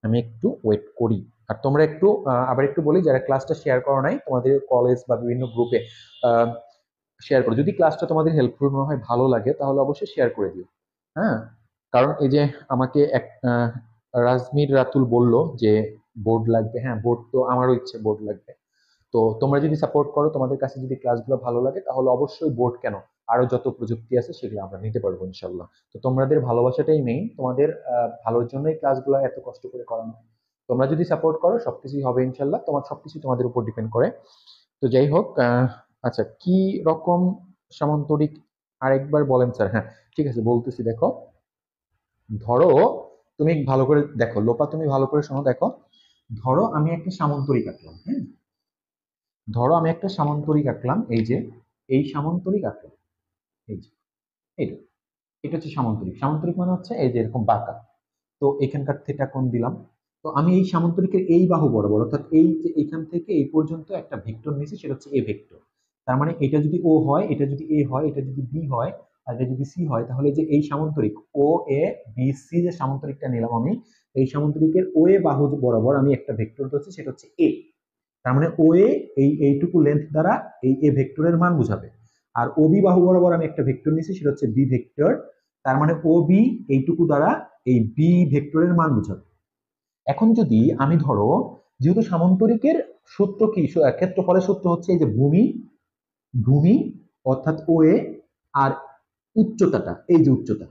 আমি একটু ওয়েট করি। আর তোমরা একটু আবার একটু বলি, যারা ক্লাসটা শেয়ার করো নাই তোমাদের কলেজ বা বিভিন্ন গ্রুপে শেয়ার করো, যদি ক্লাসটা তোমাদের হেল্পফুল মনে হয়, ভালো লাগে, তাহলে অবশ্যই শেয়ার করে দিও। হ্যাঁ, কারণ এই যে আমাকে এক রাজমির রাতুল বলল যে বোর্ড লাগবে, হ্যাঁ বোর্ড তো আমারও ইচ্ছে, বোর্ড লাগবে। তো তোমরা যদি সাপোর্ট করো, তোমাদের কাছে যদি ক্লাসগুলো ভালো লাগে, তাহলে অবশ্যই বোর্ড কেন, আরো যত প্রযুক্তি আছে সেগুলো আমরা নিতে পারবো ইনশাল্লাহ। তো তোমাদের ভালোবাসাটাই মেইন, তোমাদের ভালোর জন্যই ক্লাসগুলো এত কষ্ট করে করানো। তোমরা যদি সাপোর্ট করো সবকিছুই হবে ইনশাল্লাহ, তোমার সবকিছু তোমাদের উপর ডিপেন্ড করে। তো যাই হোক, আচ্ছা কি রকম সামান্তরিক আরেকবার বলেন স্যার, হ্যাঁ ঠিক আছে বলতেছি। দেখো ধরো, তুমি ভালো করে দেখো লোপা, তুমি ভালো করে শোনো, দেখো ধরো আমি একটা সামান্তরিক আঁকলাম, হ্যাঁ ধরো আমি একটা সামান্তরিক আঁকলাম, এই যে এই সামান্তরিক আঁকলাম, এই যে এইটা, এটা হচ্ছে সামান্তরিক। সামান্তরিক মানে হচ্ছে এই যে এরকম বাঁকা। তো এখানকার থিটা কোণ দিলাম। তো আমি এই সামান্তরিকের এই বাহু বরাবর, অর্থাৎ এই যে এখান থেকে এই পর্যন্ত একটা ভেক্টর নিয়েছি, সেটা হচ্ছে এ ভেক্টর। তার মানে এটা যদি ও হয়, এটা যদি এ হয়, এটা যদি বি হয়, আর এটা যদি সি হয়, তাহলে যে এই সামান্তরিক ও এ বি সি যে সামান্তরিকটা নিলাম আমি, এই সামান্তরিকের ও এ বাহু বরাবর আমি একটা ভেক্টর ধরছি, সেটা হচ্ছে এ। তার মানে ও এ এইটুকু লেন্থ দ্বারা এই এ ভেক্টরের মান বোঝাবে। আর ও বি বাহু বরাবর আমি একটা ভেক্টর নিয়েছি, সেটা হচ্ছে বি ভেক্টর। তার মানে ও বি এইটুকু দ্বারা এই বি ভেক্টরের মান বোঝাবে। এখন যদি আমি ধরো, যেহেতু সামান্তরিকের সূত্র কি, ক্ষেত্রফলের সূত্র হচ্ছে এই যে ভূমি, ভূমি অর্থাৎ ও এ, আর উচ্চতাটা, এই যে উচ্চতা,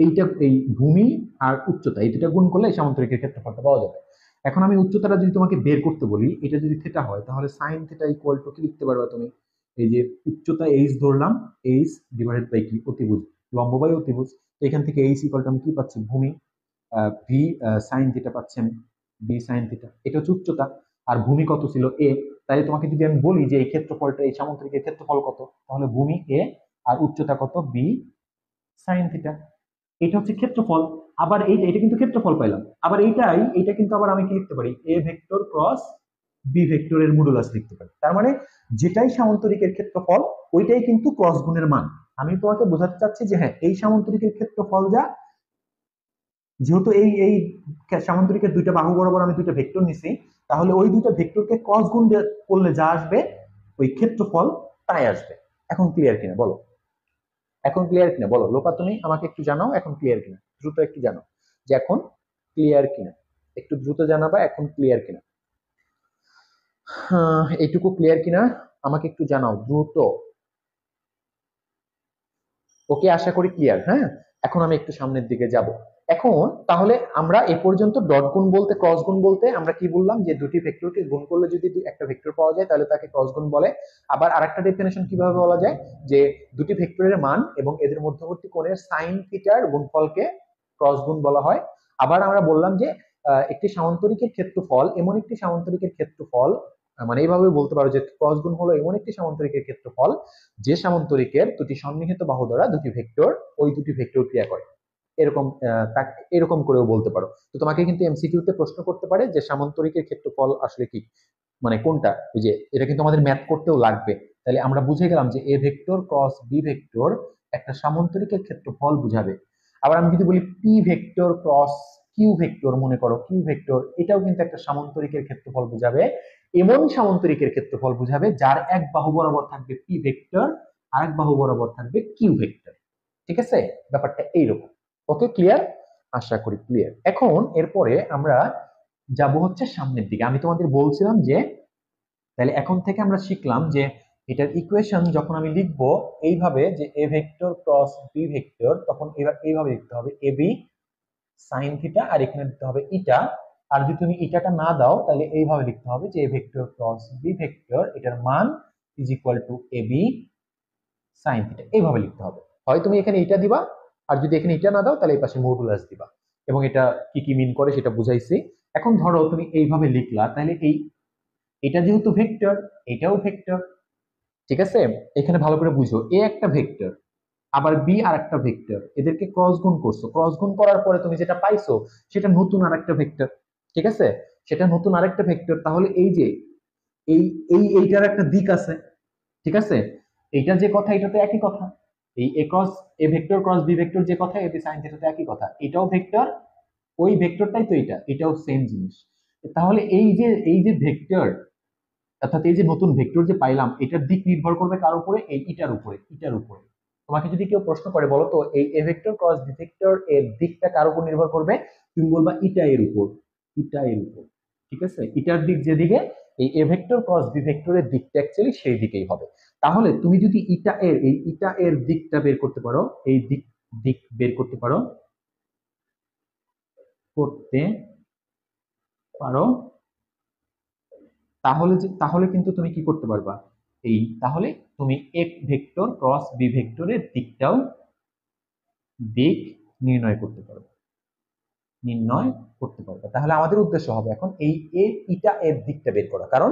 এইটা এই ভূমি আর উচ্চতা, এই দুটা গুণ করলে এই সামান্তরিকের ক্ষেত্রফলটা পাওয়া যাবে। এখন আমি উচ্চতাটা যদি তোমাকে বের করতে বলি, এটা যদি থিটা হয়, তাহলে সাইন থিটা ইকুয়াল টু কি লিখতে পারবা তুমি? এই যে উচ্চতা এইচ ধরলাম, এইচ ডিভাইডেড বাই কি, অতিভুজ, লম্ব বাই অতিভুজ। তো এখান থেকে এইচ ইকুয়াল টু আমি কি পাচ্ছি, ভূমি, ভি সাইন থিটা পাচ্ছি আমি, বি সাইন থিটা, এটা হচ্ছে উচ্চতা। আর ভূমি কত ছিল, এ। তাই তোমাকে যদি আমি বলি যে এই ক্ষেত্রফলটা, এই সামান্তরিকের ক্ষেত্রফল কত, তাহলে ভূমি এ আর উচ্চতা কত, বি সাইন থিটা। এটা হচ্ছে ক্ষেত্রফল। আবার এইটা, এটা কিন্তু ক্ষেত্রফল পাইলাম। আবার এইটা কিন্তু আবার আমি কি লিখতে পারি, এ ভেক্টর ক্রস বি ভেক্টরের মডুলাস লিখতে পারি। তার মানে যেটাই সামান্তরিকের ক্ষেত্রফল, ওইটাই কিন্তু ক্রস গুণের মান। আমি তোমাকে বোঝাতে চাচ্ছি যে হ্যাঁ, এই সামান্তরিকের ক্ষেত্রফল যা, যেহেতু এই সামান্তরিকের দুইটা বাহু বরাবর আমি দুইটা ভেক্টর নিছি, তাহলে ওই দুইটা ভেক্টরকে ক্রস গুণ করলে যা আসবে, ওই ক্ষেত্রফল তাই আসবে। এখন ক্লিয়ার কিনা বলো? এখন ক্লিয়ার কিনা বলো লোপা, তুমি আমাকে একটু জানাও এখন ক্লিয়ার কিনা, দ্রুত একটু জানাও যে এখন ক্লিয়ার কিনা, একটু দ্রুত জানাবা এখন ক্লিয়ার কিনা। এইটুকু ক্লিয়ার কিনা আমাকে একটু জানাও দ্রুত। ওকে, আশা করি ক্লিয়ার। হ্যাঁ, এখন আমি একটু সামনের দিকে যাব। এখন তাহলে আমরা এ পর্যন্ত ডট গুণ বলতে, ক্রস গুণ বলতে আমরা কি বললাম, যে দুটি ভেক্টরকে গুণ করলে যদি একটা ভেক্টর পাওয়া যায়, তাহলে তাকে ক্রস গুণ বলে। আবার আরেকটা ডেফিনেশন কিভাবে বলা যায়, যে দুটি ভেক্টরের মান এবং এদের মধ্যবর্তী কোণের সাইন থিটার গুণফলকে ক্রস গুণ বলা হয়। আবার আমরা বললাম যে একটি সামান্তরিকের ক্ষেত্রফল এমন একটি সামান্তরিকের ক্ষেত্রফল, মানে এইভাবে বলতে পারো যে ক্রস গুণ হলো এমন একটি সামান্তরিকের ক্ষেত্রফল যে সামান্তরিকের দুটি সন্নিহিত বাহু দ্বারা দুটি ভেক্টর, ওই দুটি ভেক্টর ক্রিয়া করে। এরকম এরকম করেও বলতে পারো। তো তোমাকে কিন্তু এমসিকিউ তে প্রশ্ন করতে পারে যে সামান্তরিকের ক্ষেত্রফল আসলে কি, মানে কোনটা, ওই যে এটা কিন্তু আমাদের ম্যাথ করতেও লাগবে। তাহলে আমরা বুঝে গেলাম যে A vector cross B vector একটা সামান্তরিকের ক্ষেত্রফল বুঝাবে। আবার আমি যদি বলি P vector cross Q vector, মনে করো কিউ ভেক্টর, এটাও কিন্তু একটা সামান্তরিকের ক্ষেত্রফল বুঝাবে। এমন সামান্তরিকের ক্ষেত্রফল বুঝাবে যার এক বাহু বরাবর থাকবে পি ভেক্টর, আরেক বাহু বরাবর থাকবে কিউ ভেক্টর। ঠিক আছে, ব্যাপারটা এইরকম। ওকে, ক্লিয়ার? আশা করি ক্লিয়ার। এখন এরপরে আমরা যাব হচ্ছে সামনের দিকে। আমি তোমাদের বলছিলাম যে তাহলে এখন থেকে আমরা শিখলাম যে এটার ইকুয়েশন যখন আমি লিখবো এইভাবে, যে A vector cross B vector, তখন এইভাবে লিখতে হবে এ বি সাইন থিটা, আর এখানে দিতে হবে ইটা। আর যদি তুমি ইটাটা না দাও, তাহলে এইভাবে লিখতে হবে যে A vector cross B vector, এটার মান is equal to A B sine theta, এইভাবে লিখতে হবে। হয় তুমি এখানে ইটা দিবা, আর যদি এখানে ইটা না দাও, তাহলে এই পাশে মডুলাস দিবা। এবং এটা কি কি মিন করে সেটা বুঝাইছি। এখন ধরো তুমি এইভাবে লিখলা, তাহলে এটা যেহেতু ভেক্টর, এটাও ভেক্টর। ঠিক আছে, এখানে ভালো করে বুঝো, এ একটা ভেক্টর, আবার বি আর একটা ভেক্টর, এদেরকে ক্রস গুণ করছো। ক্রস গুণ করার পরে তুমি যেটা পাইছো, সেটা নতুন আরেকটা ভেক্টর। ঠিক আছে, সেটা নতুন আরেকটা ভেক্টর। তাহলে এই যে এই এইটার একটা দিক আছে। ঠিক আছে, এইটা যে কথা, এটা তো একই কথা। এই A cross A vector cross B vector যে কথা, এটি সাইন থিটা তো একই কথা। এটাও ভেক্টর, ওই ভেক্টরটাই তো এটাও সেম জিনিস। তাহলে এই যে ভেক্টর, অর্থাৎ এই যে নতুন ভেক্টর যে পাইলাম, এটার দিক নির্ভর করবে কার উপরে, এই ইটার উপরে। তোমাকে যদি কেউ প্রশ্ন করে বলো তো এই A vector cross B vector এর দিকটা কার উপর নির্ভর করবে, তুমি বলবা ইটা এর উপর। ঠিক আছে, ইটার দিক যেদিকে, এই এ ভেক্টর ক্রস বি ভেক্টরের দিকটা অ্যাকচুয়ালি সেই দিকেই হবে। তাহলে তুমি যদি ইটা এর দিকটা বের করতে পারো, এই দিক দিক বের করতে পারো, তাহলে কিন্তু তুমি কি করতে পারবা, তাহলে তুমি এ ভেক্টর ক্রস বি ভেক্টরের দিক নির্ণয় করতে পারবে। নির্ণয় করতে পারবে। তাহলে আমাদের উদ্দেশ্য হবে এখন এই এ ইটা এর দিকটা বের করা, কারণ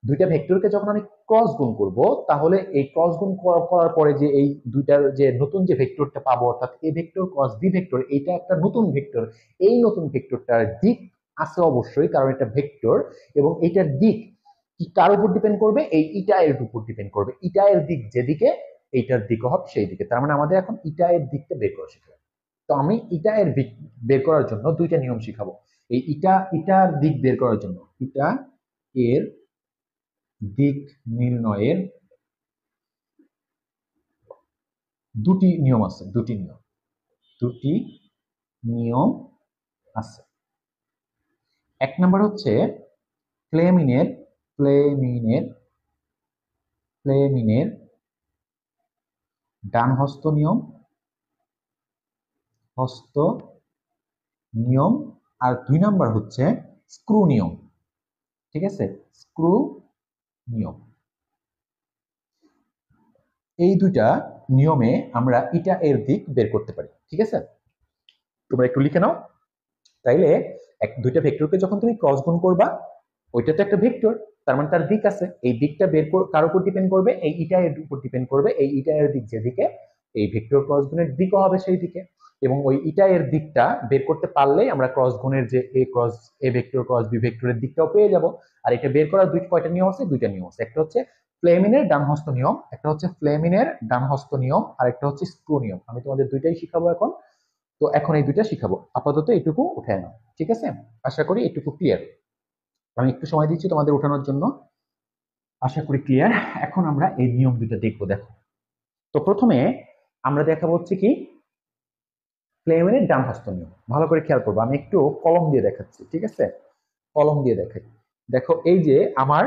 দুইটা ভেক্টরকে যখন আমি ক্রস গুণ করব তাহলে এই ক্রস গুণ করার পরে যে এই দুইটার যে নতুন যে ভেক্টরটা পাবো অর্থাৎ A vector cross B vector, এটা একটা নতুন ভেক্টর। এই নতুন ভেক্টরটার দিক আছে অবশ্যই, কারণ এটা ভেক্টর, এবং এটার দিক কি কার উপর ডিপেন্ড করবে? এই ইটা এর উপর ডিপেন্ড করবে। ইটা এর দিক যেদিকে এইটার দিকও হবে সেই দিকে। তার মানে আমাদের এখন ইটা এর দিকটা বের করা শিখতে হবে। তো আমি ইটা এর দিক বের করার জন্য দুইটা নিয়ম শিখাবো। এই ইটার দিক বের করার জন্য ইটা এর দিক নির্ণয়ের দুটি নিয়ম আছে। দুটি নিয়ম আছে। এক নম্বর হচ্ছে ফ্লেমিনের ডান হস্ত নিয়ম, আর দুই নাম্বার হচ্ছে স্ক্রু নিয়ম। ঠিক আছে, স্ক্রু নিয়ম। এই দুইটা নিয়মে আমরা ইটা এর দিক বের করতে পারি। ঠিক আছে, তোমরা একটু লিখে নাও। তাইলে দুইটা ভেক্টরকে যখন তুমি ক্রস গুণ করবা, ওইটা তো একটা ভেক্টর, তার মানে তার দিক আছে। এই দিকটা কার উপর ডিপেন্ড করবে? এই ইটা এর উপর ডিপেন্ড করবে। এই ইটা এর দিক যেদিকে, এই ভেক্টর ক্রস গুণের দিকও হবে সেই দিকে। এবং ওই ইটা এর দিকটা বের করতে পারলেই আমরা ক্রস গুণের যে এ ভেক্টর ক্রস বি ভেক্টরের দিকটাও পেয়ে যাব। আর এটা বের করার কয়টা নিয়ম আছে? দুইটা নিয়ম আছে। একটা হচ্ছে ফ্লেমিনের ডান হস্ত নিয়ম, আর একটা হচ্ছে স্ক্রু নিয়ম। আমি তোমাদের দুইটাই শিখাবো এখন। তো এখন এই দুইটা শিখাবো, আপাতত এইটুকু উঠে নাও। ঠিক আছে, আশা করি এইটুকু ক্লিয়ার। আমি একটু সময় দিচ্ছি তোমাদের উঠানোর জন্য। আশা করি ক্লিয়ার। এখন আমরা এই নিয়ম দুটো দেখবো। দেখো, তো প্রথমে আমরা দেখাবো হচ্ছে কি ফ্লেমিনের ডান হস্ত নিয়ম। ভালো করে খেয়াল করবো, আমি একটু কলম দিয়ে দেখাচ্ছি। ঠিক আছে, কলম দিয়ে দেখাই। দেখো, এই যে আমার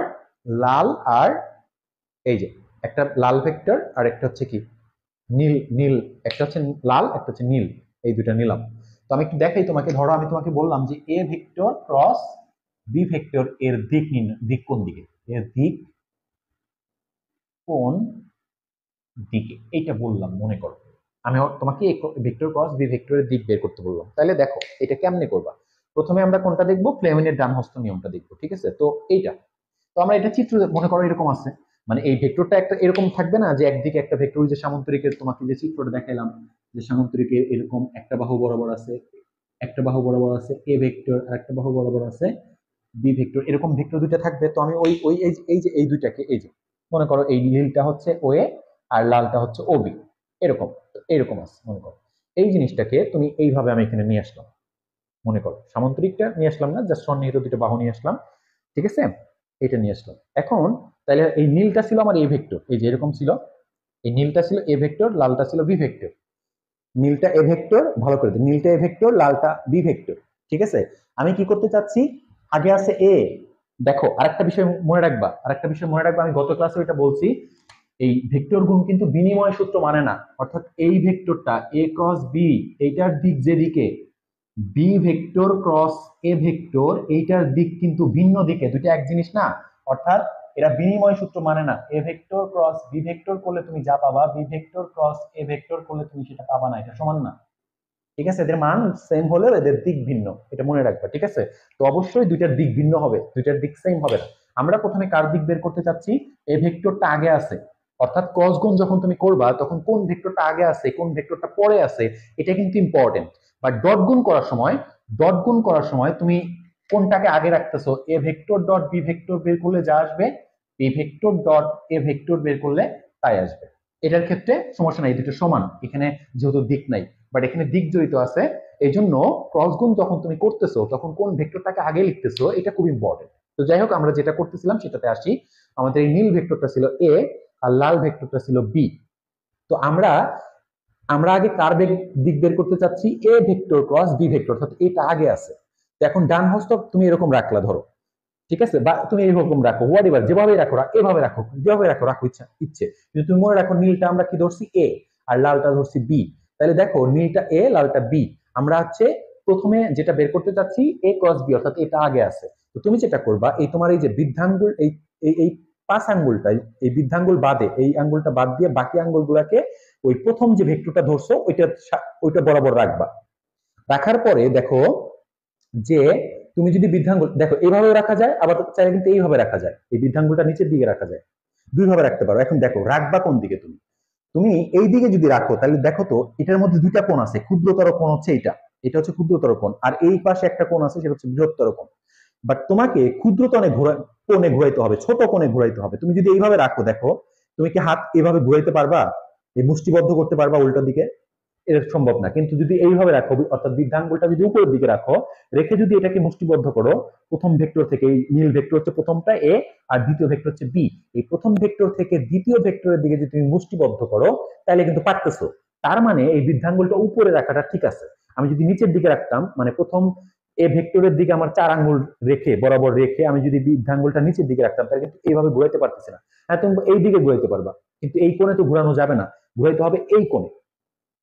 লাল, আর এই যে একটা লাল ভেক্টর, আর একটা হচ্ছে কি নীল, একটা হচ্ছে লাল, একটা হচ্ছে নীল, এই দুইটা নিলাম। তো আমি একটু দেখাই তোমাকে। ধরো আমি তোমাকে বললাম যে A vector cross B vector এর দিক কোন দিকে, এর দিক কোন দিকে, এইটা বললাম মনে করো। আমি তোমাকে ভেক্টর ক্রস বি ভেক্টরের দিক বের করতে বললাম। তাহলে দেখো এটা কেমনে করবা। প্রথমে আমরা কোনটা দেখবো? ফ্লেমিনের ডান হস্ত নিয়মটা দেখবো। ঠিক আছে, তো এইটা, তো আমরা এটা চিত্র মনে করো এরকম আছে, মানে এই ভেক্টরটা একটা এরকম থাকবে না যে একদিকে একটা ভেক্টর, যে সামান্তরিকের তোমাকে যে চিত্রটা দেখাইলাম, যে সামান্তরিকের এরকম একটা বাহু বরাবর আছে, এ ভেক্টর, আর একটা বাহু বরাবর আছে বি ভেক্টর, এরকম ভেক্টর দুইটা থাকবে। তো আমি ওই ওই এই যে এই দুইটাকে, এই যে মনে করো এই নীলটা হচ্ছে ও এ আর লালটা হচ্ছে ও বি, এরকম আছে মনে করো। এই জিনিসটাকে তুমি এইভাবে আমি এখানে নিয়ে আসলাম। মনে করো সামান্তরিকটা নিয়ে আসলাম না, জাস্ট সন্নিহিত দুটো বাহু নিয়ে আসলাম। ঠিক আছে, এটা নিয়ে আসলাম। এখন তাহলে এই নীলটা ছিল আমার এ ভেক্টর, এই যে এরকম ছিল, এই নীলটা ছিল এ ভেক্টর, লালটা ছিল বি ভেক্টর। নীলটা এ ভেক্টর, ভালো করে দিই, নীলটা এ ভেক্টর, লালটা বি ভেক্টর। ঠিক আছে, আমি কি করতে চাচ্ছি? আগে আছে এ। দেখো আরেকটা বিষয় মনে রাখবা, আমি গত ক্লাসে এটা বলছি, এই ভেক্টর গুণ কিন্তু বিনিময় সূত্র মানে না। অর্থাৎ এই ভেক্টরটা এ ক্রস বি, এইটার দিক যেদিকে, B vector cross A vector, এইটার দিক কিন্তু ভিন্ন দিকে, দুটো এক জিনিস না। অর্থাৎ এরা বিনিময় সূত্র মানে না। A vector cross B vector করলে তুমি যা পাবা, B vector cross A vector করলে তুমি সেটা পাবা না, এটা সমান না। ঠিক আছে, এদের মান সেম হলেও এদের দিক ভিন্ন, এটা মনে রাখবা। ঠিক আছে, তো অবশ্যই দুইটার দিক ভিন্ন হবে, দুইটার দিক সেম হবে না। আমরা প্রথমে কার দিক বের করতে চাচ্ছি? এই ভেক্টরটা আগে আছে, অর্থাৎ ক্রস গুণ যখন তুমি করবা তখন কোন ভেক্টরটা আগে আছে কোন ভেক্টরটা পরে আছে এটা কিন্তু ইম্পর্টেন্ট। বা ডট গুণ করার সময় তুমি কোনটাকে আগে রাখতেছো? A vector dot B vector বের করলে যা আসবে, B vector dot A vector বের করলে তাই আসবে। এটার ক্ষেত্রে সমস্যা নাই, দুটো সমান, এখানে যেহেতু দিক নাই, বাট এখানে দিক জড়িত আছে। এই জন্য ক্রস গুণ যখন তুমি করতেছো তখন কোন ভেক্টরটাকে আগে লিখতেছো এটা খুব ইম্পর্টেন্ট। তো যাই হোক, আমরা যেটা করতেছিলাম সেটাতে আসি। আমাদের এই নীল ভেক্টরটা ছিল এ, আর লাল ভেক্টরটা ছিল বি। তো আমরা আগে কার দিক বের করতে চাচ্ছি? A vector cross B vector, অর্থাৎ এটা আগে আছে। তো এখন ডান হস্ত তুমি এরকম রাখলা ধরো, ঠিক আছে, বা তুমি এরকম রাখো, হোয়াট এভার, যেভাবে রাখো, এভাবে রাখো, যেভাবে রাখো ইচ্ছে। কিন্তু তুমি মনে রাখো নীলটা আমরা কি ধরছি? এ, আর লালটা ধরছি বি। তাহলে দেখো নীলটা এ, লালটা বি। আমরা হচ্ছে প্রথমে যেটা বের করতে চাচ্ছি এ ক্রস বি, অর্থাৎ এটা আগে আছে। তো তুমি যেটা করবা, এই তোমার এই যে বৃদ্ধাঙ্গুল, এই 5 আঙ্গুলটা, এই বৃদ্ধাঙ্গুল বাদে, এই আঙ্গুলটা বাদ দিয়ে বাকি আঙ্গুল গুলাকে ওই প্রথম যে ভেক্টরটা ধরছো ওইটা বরাবর রাখবা। রাখার পরে দেখো যে তুমি যদি বৃদ্ধাঙ্গুল দেখো এইভাবে রাখা যায়, আবার চাইলে কিন্তু এইভাবে রাখা যায়, এই বৃদ্ধাঙ্গুলটা নিচের দিকে রাখা যায়, দুই ভাবে রাখতে পারো। এখন দেখো রাখবা কোন দিকে তুমি, তুমি এই দিকে যদি রাখো তাহলে দেখো তো এটার মধ্যে দুইটা কোণ আছে, ক্ষুদ্রতর কোণ হচ্ছে এটা, এটা হচ্ছে ক্ষুদ্রতর কোণ, আর এই পাশে একটা কোণ আছে সেটা হচ্ছে বৃহত্তর কোণ। বাট তোমাকে ক্ষুদ্রতনে কোণে ঘুরাইতে হবে, ছোট কোণে ঘুরাইতে হবে। তুমি যদি এইভাবে রাখো, দেখো তুমি কি হাত এইভাবে ঘুরাইতে পারবা, এই মুষ্টিবদ্ধ করতে পারবা উল্টো দিকে? এটা সম্ভব না। কিন্তু যদি এইভাবে রাখো, অর্থাৎ বৃদ্ধাঙ্গুলটা যদি উপরের দিকে রাখো, রেখে যদি এটাকে মুষ্টিবদ্ধ করো, প্রথম ভেক্টর থেকে, এই নীল ভেক্টর হচ্ছে প্রথমটা এ, আর দ্বিতীয় ভেক্টর হচ্ছে বি, এই প্রথম ভেক্টর থেকে দ্বিতীয় ভেক্টরের দিকে যদি তুমি মুষ্টিবদ্ধ করো তাহলে কিন্তু পারতেছো। তার মানে এই বৃদ্ধাঙ্গুলটা উপরে রাখাটা ঠিক আছে। আমি যদি নিচের দিকে রাখতাম, মানে প্রথম এ ভেক্টরের দিকে আমার 4 আঙ্গুল রেখে, বরাবর রেখে আমি যদি বৃদ্ধাঙ্গুলটা নিচের দিকে রাখতাম, তাহলে কিন্তু এইভাবে ঘুরাইতে পারতেছি না। হ্যাঁ, তুমি এই দিকে ঘুরাইতে পারবা, কিন্তু এই কোণে তো ঘুরানো যাবে না, ঘুরাইতে হবে এই কোণে।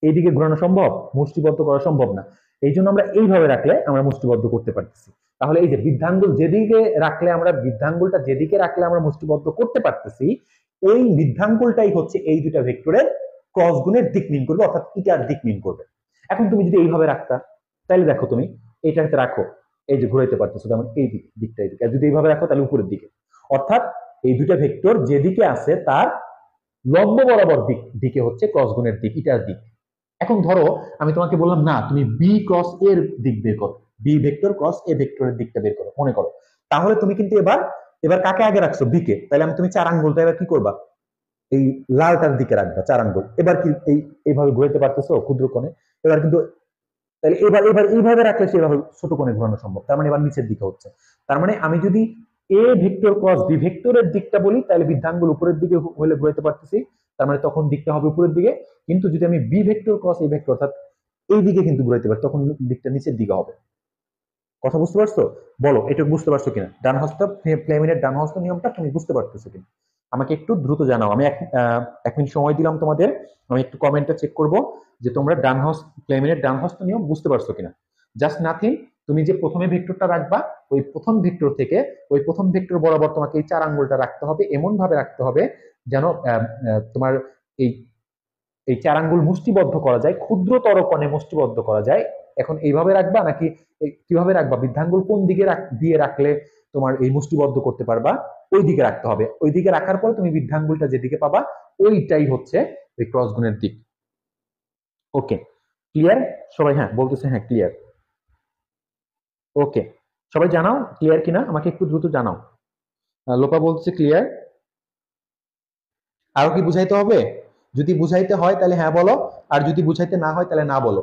এইদিকে ঘোরানো সম্ভব, মুষ্টিবদ্ধ করা সম্ভব না। এই জন্য আমরা এইভাবে রাখলে আমরা মুষ্টিবদ্ধ করতে পারতেছি। তাহলে এই যে বৃদ্ধাঙ্গুল যেদিকে রাখলে আমরা, বৃদ্ধাঙ্গুলটা যেদিকে রাখলে আমরা মুষ্টিবদ্ধ করতে পারতেছি, ওই বৃদ্ধাঙ্গুলটাই হচ্ছে এই দুটা ভেক্টরের ক্রস গুণের দিক নির্ণয় করবে, অর্থাৎ ইটার দিক নির্ণয় করবে। এখন তুমি যদি এইভাবে রাখতা, তাহলে দেখো তুমি এইটাতে রাখো, এই যে ঘুরাইতে পারতেছো, যেমন এই দিকটা এইদিকে, আর যদি এইভাবে রাখো তাহলে উপরের দিকে। অর্থাৎ এই দুটা ভেক্টর যেদিকে আছে তার লম্ব বরাবর দিকে হচ্ছে ক্রস গুণের দিক, ইটার দিক। এখন ধরো আমি তোমাকে বললাম না, তুমি বি ক্রস এর দিক বের করো, বি ভেক্টর ক্রস এ ভেক্টরের দিকটা বের করো, মনে করো। তাহলে তুমি কিন্তু এবার এবার কাকে আগে রাখছো, বি কে। তাহলে আমি তুমি 4 আঙ্গুলটা এবার কি করবা, এই লালটার দিকে রাখবা 4 আঙ্গুল। এবার কি এইভাবে ঘুরাইতে পারতেছো ক্ষুদ্র কোণে? এবার কিন্তু তাহলে এবার এবার এইভাবে রাখলে সেভাবে ছোট কোণে ঘোরানো সম্ভব। তার মানে এবার নিচের দিকে হচ্ছে। তার মানে আমি যদি এ ভেক্টর ক্রস বি ভেক্টরের দিকটা বলি, তাহলে বৃদ্ধাঙ্গুল উপরের দিকে হলে ঘুরাইতে পারতেছি, তার মানে তখন দিকটা হবে উপরের দিকে। কিন্তু যদি আমি B vector cross A vector, অর্থাৎ এই দিকে কিন্তু ঘুরাইতে পারি, তখন দিকটা নিচের দিকে হবে। কথা বুঝতে পারছো? বলো এটা বুঝতে পারছো কিনা, ডান হস্ত প্লেমিনের ডান হস্ত নিয়মটা তুমি বুঝতে পারতেছো কিনা? আমাকে একটু দ্রুত জানাও। আমি 1 মিনিট সময় দিলাম তোমাদের, আমি একটু কমেন্টটা চেক করব যে তোমরা ডান হস্ত প্লেমিনের ডান হস্ত নিয়ম বুঝতে পারছো কিনা। জাস্ট নাথিং, তুমি যে প্রথমে ভেক্টরটা রাখবা, ওই প্রথম ভেক্টর থেকে ওই প্রথম ভেক্টর বরাবর তোমাকে এই 4 আঙ্গুলটা রাখতে হবে, এমন ভাবে রাখতে হবে যেন তোমার এই এই 4 আঙ্গুল মুষ্টিবদ্ধ করা যায়, ক্ষুদ্রতর কোণে মুষ্টিবদ্ধ করা যায়। এখন এইভাবে রাখবা নাকি কিভাবে রাখবা, বৃদ্ধাঙ্গুল কোন দিকে দিয়ে রাখলে তোমার এই মুষ্টিবদ্ধ করতে পারবা, ওই দিকে রাখতে হবে। ওই দিকে রাখার পর তুমি বৃদ্ধাঙ্গুলটা যেদিকে পাবা ওইটাই হচ্ছে ওই ক্রস গুণের দিক। ওকে, ক্লিয়ার সবাই? হ্যাঁ বলতেছে, হ্যাঁ ক্লিয়ার। ওকে, সবাই জানাও ক্লিয়ার কিনা, আমাকে একটু দ্রুত জানাও। লোপা বলতেছে ক্লিয়ার। আরো কি বুঝাইতে হবে? যদি বুঝাইতে হয় তাহলে হ্যাঁ বলো, আর যদি বুঝাইতে না হয় তাহলে না বলো।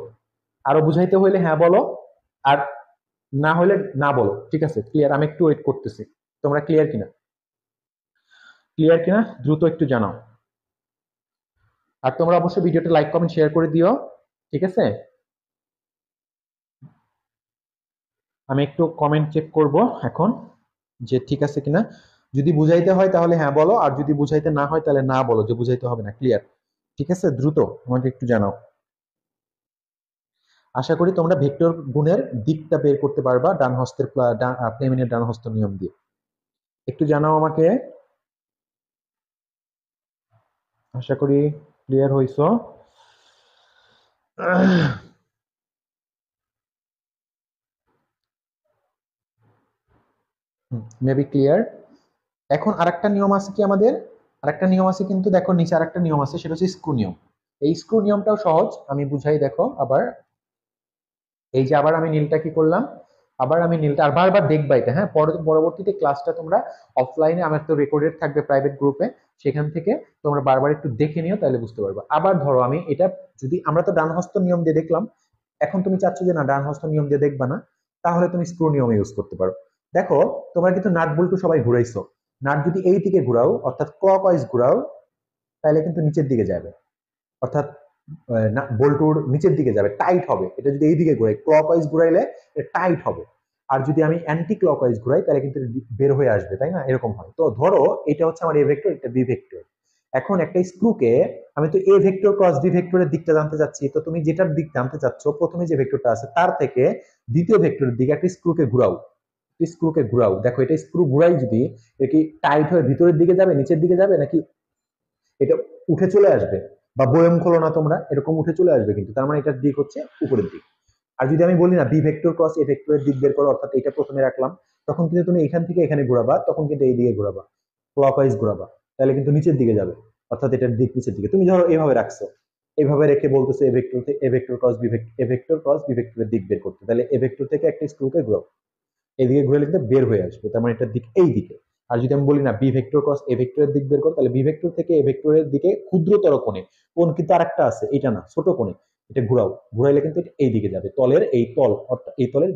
আরো বুঝাইতে হইলে হ্যাঁ বলো, আর না হলে না বলো। ঠিক আছে, ক্লিয়ার। আমি একটু ওয়েট করতেছি, তোমরা ক্লিয়ার কিনা, ক্লিয়ার কিনা দ্রুত একটু জানাও। আর তোমরা অবশ্যই ভিডিওটা লাইক কমেন্ট শেয়ার করে দিও। ঠিক আছে, আমি একটু কমেন্ট চেক করব এখন যে ঠিক আছে কিনা। যদি বুঝাইতে হয় তাহলে হ্যাঁ বলো, আর যদি বুঝাইতে না হয় তাহলে না বলো, যে বুঝাইতে হবে না। ক্লিয়ার? ঠিক আছে, দ্রুত আমাকে একটু জানাও। আশা করি তোমরা ভেক্টর গুণের দিকটা বের করতে পারবা ডান হস্তের প্লেমিনের ডান হস্ত নিয়ম দিয়ে। একটু জানাও আমাকে। আশা করি ক্লিয়ার হইছো। Maybe clear. এখন আরেকটা নিয়ম আছে কি আমাদের, আরেকটা নিয়ম আছে কিন্তু, দেখো নিচে আরেকটা নিয়ম আছে, সেটা হচ্ছে স্ক্রু নিয়ম। এই স্ক্রু নিয়মটাও সহজ, আমি বুঝাই দেখো আবার। এই যে আবার আমি নীলটা কি করলাম, আবার আমি নীলটা আর বারবার দেখবা এটা, হ্যাঁ পরবর্তীতে ক্লাসটা তোমরা অফলাইনে আমার তো রেকর্ডেড থাকবে প্রাইভেট গ্রুপে, সেখান থেকে তোমরা বারবার একটু দেখে নিও, তাহলে বুঝতে পারবা। আবার ধরো আমি এটা, যদি আমরা তো ডান হস্ত নিয়ম দিয়ে দেখলাম, এখন তুমি চাচ্ছ যে না ডান হস্ত নিয়ম দিয়ে দেখবা না, তাহলে তুমি স্ক্রু নিয়ম ইউজ করতে পারো। দেখো তোমরা কিন্তু নাট বল্টু সবাই ঘুরাইছো, নাট যদি এই দিকে ঘুরাও, অর্থাৎ ক্লক ওয়াইজ ঘুরাও, তাহলে কিন্তু নিচের দিকে যাবে, অর্থাৎ বল্টুর নিচের দিকে যাবে, টাইট হবে। এটা যদি এই দিকে ঘুরাই, ক্লক ওয়াইজ ঘুরাইলে টাইট হবে, আর যদি আমি অ্যান্টি ক্লক ওয়াইজ ঘুরাই তাহলে কিন্তু বের হয়ে আসবে, তাই না? এরকম হয়। তো ধরো এটা হচ্ছে আমার এ ভেক্টর, এটা বি ভেক্টর। এখন একটা স্ক্রুকে আমি তো এ ভেক্টর ক্রস বি ভেক্টরের দিকটা জানতে চাচ্ছি, তো তুমি যেটার দিক জানতে চাচ্ছ, প্রথমে যে ভেক্টরটা আছে তার থেকে দ্বিতীয় ভেক্টরের দিকে একটা স্ক্রুকে ঘুরাও, স্ক্রুকে ঘুরাও। দেখো এটা স্ক্রু ঘুরাই যদি, এটা কি টাইট হয়ে ভিতরের দিকে যাবে, নিচের দিকে যাবে, নাকি এটা উঠে চলে আসবে? বা বয়ম খোলো না তোমরা, এরকম উঠে চলে আসবে কিন্তু, তার মানে এটার দিক হচ্ছে উপরের দিক। আর যদি আমি বলি না বি ভেক্টর ক্রস এ ভেক্টরের দিক বের করো, অর্থাৎ এটা প্রথমে রাখলাম, তখন কিন্তু তুমি এখান থেকে এখানে ঘোরাবা, তখন কিন্তু এই দিকে ঘোরাবা, ক্লকওয়াইজ ঘোরাবা, তাহলে কিন্তু নিচের দিকে যাবে, অর্থাৎ এটার দিক নিচের দিকে। তুমি ধরো এভাবে রাখছো, এভাবে রেখে বলতেছে A vector cross B vector, A vector cross B ভেক্টরের দিক বের করতে, তাহলে এ ভেক্টর থেকে একটা স্ক্রুকে ঘোরাও, এদিকে ঘুরে লিখতে বের হয়ে আসবে, তার মানে এটার দিক এই দিকে। আর যদি আমি বলি না বি ভেক্টর ক্রস এ ভেক্টরের দিক বের করো, তাহলে বি ভেক্টর থেকে এ ভেক্টরের দিকে ক্ষুদ্রতর কোণে, কোণ কিন্তু আরেকটা আছে, এটা না, ছোট কোণে এটা ঘুরাও, ঘুরাইলে কিন্তু এটা এই দিকে যাবে, তলের এই তল, অর্থাৎ এই তলের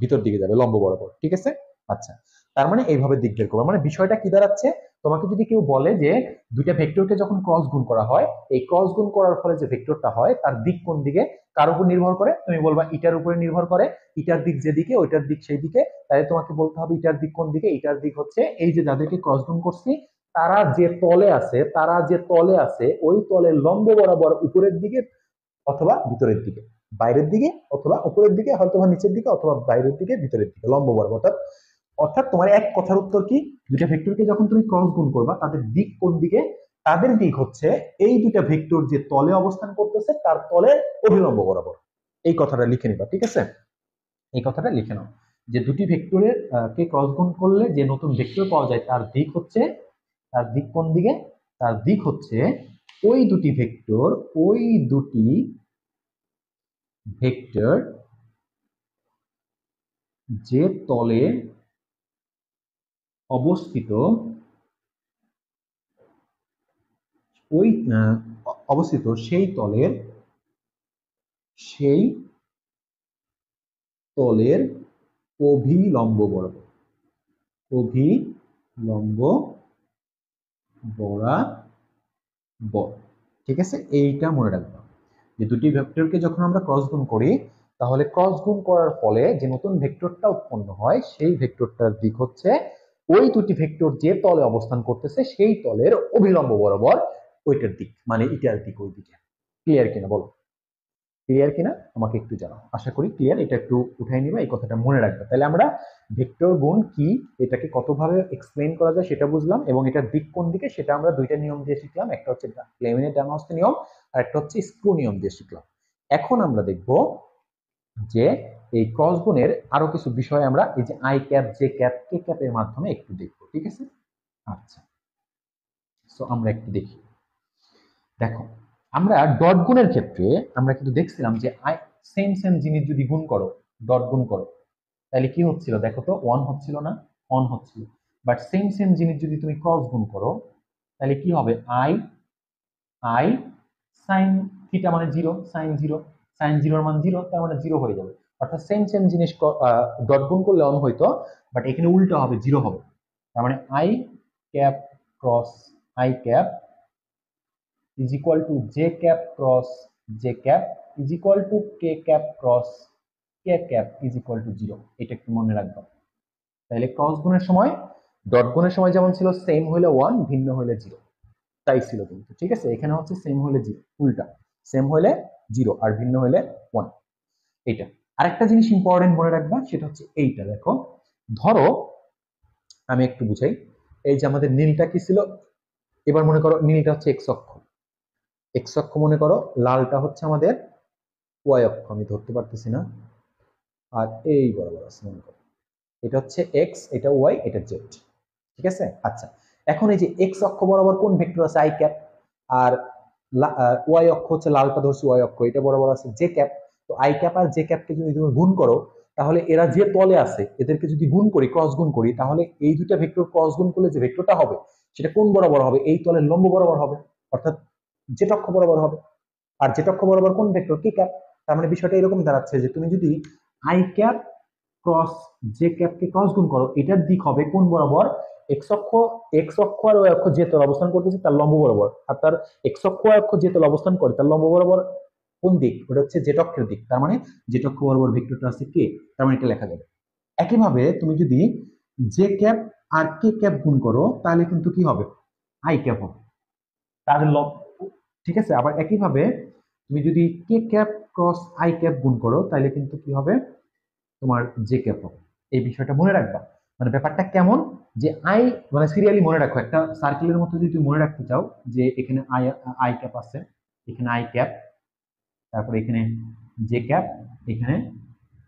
ভিতর দিকে যাবে লম্ব বরাবর, ঠিক আছে। আচ্ছা, তার মানে এইভাবে দিক বের করবো। মানে বিষয়টা কি দাঁড়াচ্ছে, তোমাকে যদি কেউ বলে যে দুইটা ভেক্টরকে যখন ক্রস গুণ করা হয়, এই ক্রস গুণ করার ফলে যে ভেক্টরটা হয় তার দিক কোন দিকে, কার উপর নির্ভর করে, তুমি বলবা ইটার উপরে নির্ভর করে, ইটার দিক যেদিকে ওইটার দিক সেই দিকে, তাই তোমাকে বলতে হবে ইটার দিক কোন দিকে, ইটার দিক হচ্ছে এই যে যাদেরকে ক্রস গুণ করছি তারা যে তলে আছে, তারা যে তলে আছে ওই তলের লম্ব বরাবর উপরের দিকে অথবা ভিতরের দিকে, বাইরের দিকে অথবা উপরের দিকে, হয়তো বা নিচের দিকে, অথবা বাইরের দিকে ভিতরের দিকে লম্ব বরাবর। অর্থাৎ অর্থাৎ তোমার এক কথার উত্তর কি, দুইটা ভেক্টরকে যখন তুমি ক্রস গুণ করবা তাদের দিক কোন দিকে, তাদের দিক হচ্ছে এই দুইটা ভেক্টর যে তলে অবস্থান করতেছে তার তলের অভিলম্ব বরাবর। এই কথাটা লিখে নিবা, ঠিক আছে, এই কথাটা লিখে নাও যে দুটি ভেক্টরের কে ক্রস গুণ করলে যে নতুন ভেক্টর পাওয়া যায় তার দিক হচ্ছে, তার দিক কোন দিকে, তার দিক হচ্ছে ওই দুটি ভেক্টর, ওই দুটি ভেক্টর যে তলে অবস্থিত, ওই অবস্থিত সেই তলের, সেই তলের অভিলম্ব বরাবর, অভিলম্ব বরাবর, ঠিক আছে। এইটা মনে রাখবা যে দুটি ভেক্টরকে যখন আমরা ক্রস গুণ করি তাহলে ক্রস গুণ করার ফলে যে নতুন ভেক্টরটা উৎপন্ন হয় সেই ভেক্টরটার দিক হচ্ছে ওই দুটি ভেক্টর যে তলে অবস্থান করতেছে সেই তলের অভিলম্ব বরাবর ওইটার দিক, মানে এটার দিক ওই দিকে। ক্লিয়ার কিনা বলো, ক্লিয়ার কিনা আমাকে একটু জানাও, আশা করি ক্লিয়ার। এটা একটু উঠাই নিবা, এই কথাটা মনে রাখবে। তাহলে আমরা ভেক্টর গুণ কি, এটাকে কতভাবে এক্সপ্লেইন করা যায় সেটা বুঝলাম, এবং এটার দিক কোন দিকে সেটা আমরা দুইটা নিয়ম দিয়ে শিখলাম, একটা হচ্ছে লেমিনের ডান হস্তে নিয়ম আর একটা হচ্ছে স্ক্রু নিয়ম দিয়ে শিখলাম। এখন আমরা দেখব যে এই ক্রস গুণের আরো কিছু বিষয় আমরা এই যে আই ক্যাপ, জে ক্যাপ, কে ক্যাপের মাধ্যমে একটু দেখবো, ঠিক আছে। আচ্ছা, সো আমরা একটু দেখি। দেখো, আমরা ডট গুণের ক্ষেত্রে আমরা কিন্তু দেখছিলাম যে আই সেম সেম জিনিস যদি গুণ করো, ডট গুণ করো, তাহলে কি হচ্ছিল দেখো তো, ওয়ান হচ্ছিল না, অন হচ্ছিল। বাট সেম সেম জিনিস যদি তুমি ক্রস গুণ করো তাহলে কি হবে, আই আই সাইন থিটা মানে জিরো, সাইন জিরো, সাইন জিরোর মান জিরো, তার মানে জিরো হয়ে যাবে। অর্থাৎ সেম সেম জিনিস ডট গুণ করলে অন হইতো, বাট এখানে উল্টো হবে, জিরো হবে। তার মানে I cap cross I cap is equal to j cap cross j cap is equal to k cap cross k cap is equal to 0। এটা একটু মনে রাখবা। তাহলে ক্রস গুণের সময়, ডট গুণের সময় যেমন ছিল সেম হলে 1, ভিন্ন হলে 0, তাই ছিল কিন্তু, ঠিক আছে। এখানে হচ্ছে সেম হলে 0, উল্টা, সেম হলে 0 আর ভিন্ন হলে 1। এইটা আরেকটা জিনিস ইম্পর্টেন্ট মনে রাখবা, সেটা হচ্ছে এইটা। দেখো, ধরো আমি একটু বুঝাই, এই যে আমাদের নীলটা কি ছিল, এবার মনে করো নীলটা হচ্ছে এক্স অক্ষ, এক্স অক্ষ মনে করো, লালটা হচ্ছে আমাদের ওয়াই অক্ষ, আমি ধরতে পারতেছি না, আর এই বরাবর আছে মনে করো, এটা হচ্ছে এক্স, এটা ওয়াই, এটা জেড, ঠিক আছে। আচ্ছা, এখন এই যে এক্স অক্ষ বরাবর কোন ভেক্টর আছে, আই ক্যাপ, আর ওয়াই অক্ষ হচ্ছে লালটা ধরছি ওয়াই অক্ষ, এটা বরাবর আছে জে ক্যাপ। তো আই ক্যাপ আর জে ক্যাপকে যদি তুমি গুণ করো তাহলে এরা যে তলে আছে এদেরকে যদি গুণ করি, ক্রস গুণ করি, তাহলে এই দুইটা ভেক্টর ক্রস গুণ করলে যে ভেক্টরটা হবে সেটা কোন বরাবর হবে, এই তলের লম্ব বরাবর হবে, অর্থাৎ জেড অক্ষ বরাবর হবে। আর জেড অক্ষ বরাবর কোন ভেক্টর, কি ক্যাপ। তার মানে বিষয়টা এরকম দাঁড়াচ্ছে যে তুমি যদি আই ক্যাপ ক্রস জে ক্যাপকে ক্রস গুণ করো, এটার দিক হবে কোন বরাবর, এক্স অক্ষ, এক্স অক্ষ আর ওই অক্ষ যে তল অবস্থান করতেছে তার লম্ব বরাবর, আর তার এক্স অক্ষ আর অক্ষ যে তল অবস্থান করে তার লম্ব বরাবর কোন দিক, ওটা হচ্ছে জেড অক্ষের দিক। তার মানে জেড অক্ষ বরাবর ভেক্টরটা আছে কে, তার মানে এটা লেখা যাবে। একইভাবে তুমি যদি জে ক্যাপ আর কে ক্যাপ গুণ করো তাহলে কিন্তু কি হবে, আই ক্যাপ হবে তাদের লম্ব, ঠিক আছে। আবার একইভাবে তুমি যদি কে ক্যাপ ক্রস আই ক্যাপ গুণ করো তাহলে কিন্তু কি হবে, তোমার জে ক্যাপ হবে। এই বিষয়টা মনে রাখবা। মানে ব্যাপারটা কেমন, যে আই, মানে সিরিয়ালি মনে রাখো, একটা সার্কেলের মতো যদি তুমি মনে রাখতে চাও যে এখানে আই আই ক্যাপ আছে, এখানে আই ক্যাপ, তারপরে এখানে জে ক্যাপ, এখানে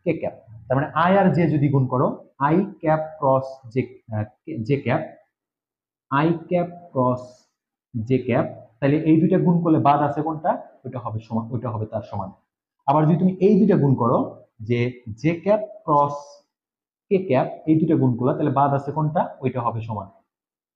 কে ক্যাপ। তার মানে আই আর জে যদি গুণ করো, I cap cross J, J cap, I cap cross J cap, তাহলে এই দুইটা গুণ করলে বাদ আছে কোনটা, ওইটা হবে সমান, ওইটা হবে তার সমান। আবার যদি তুমি এই দুইটা গুণ করো, যে জে ক্যাপ ক্রস কে ক্যাপ, এই দুইটা গুণ করলা, তাহলে বাদ আছে কোনটা, ওইটা হবে সমান।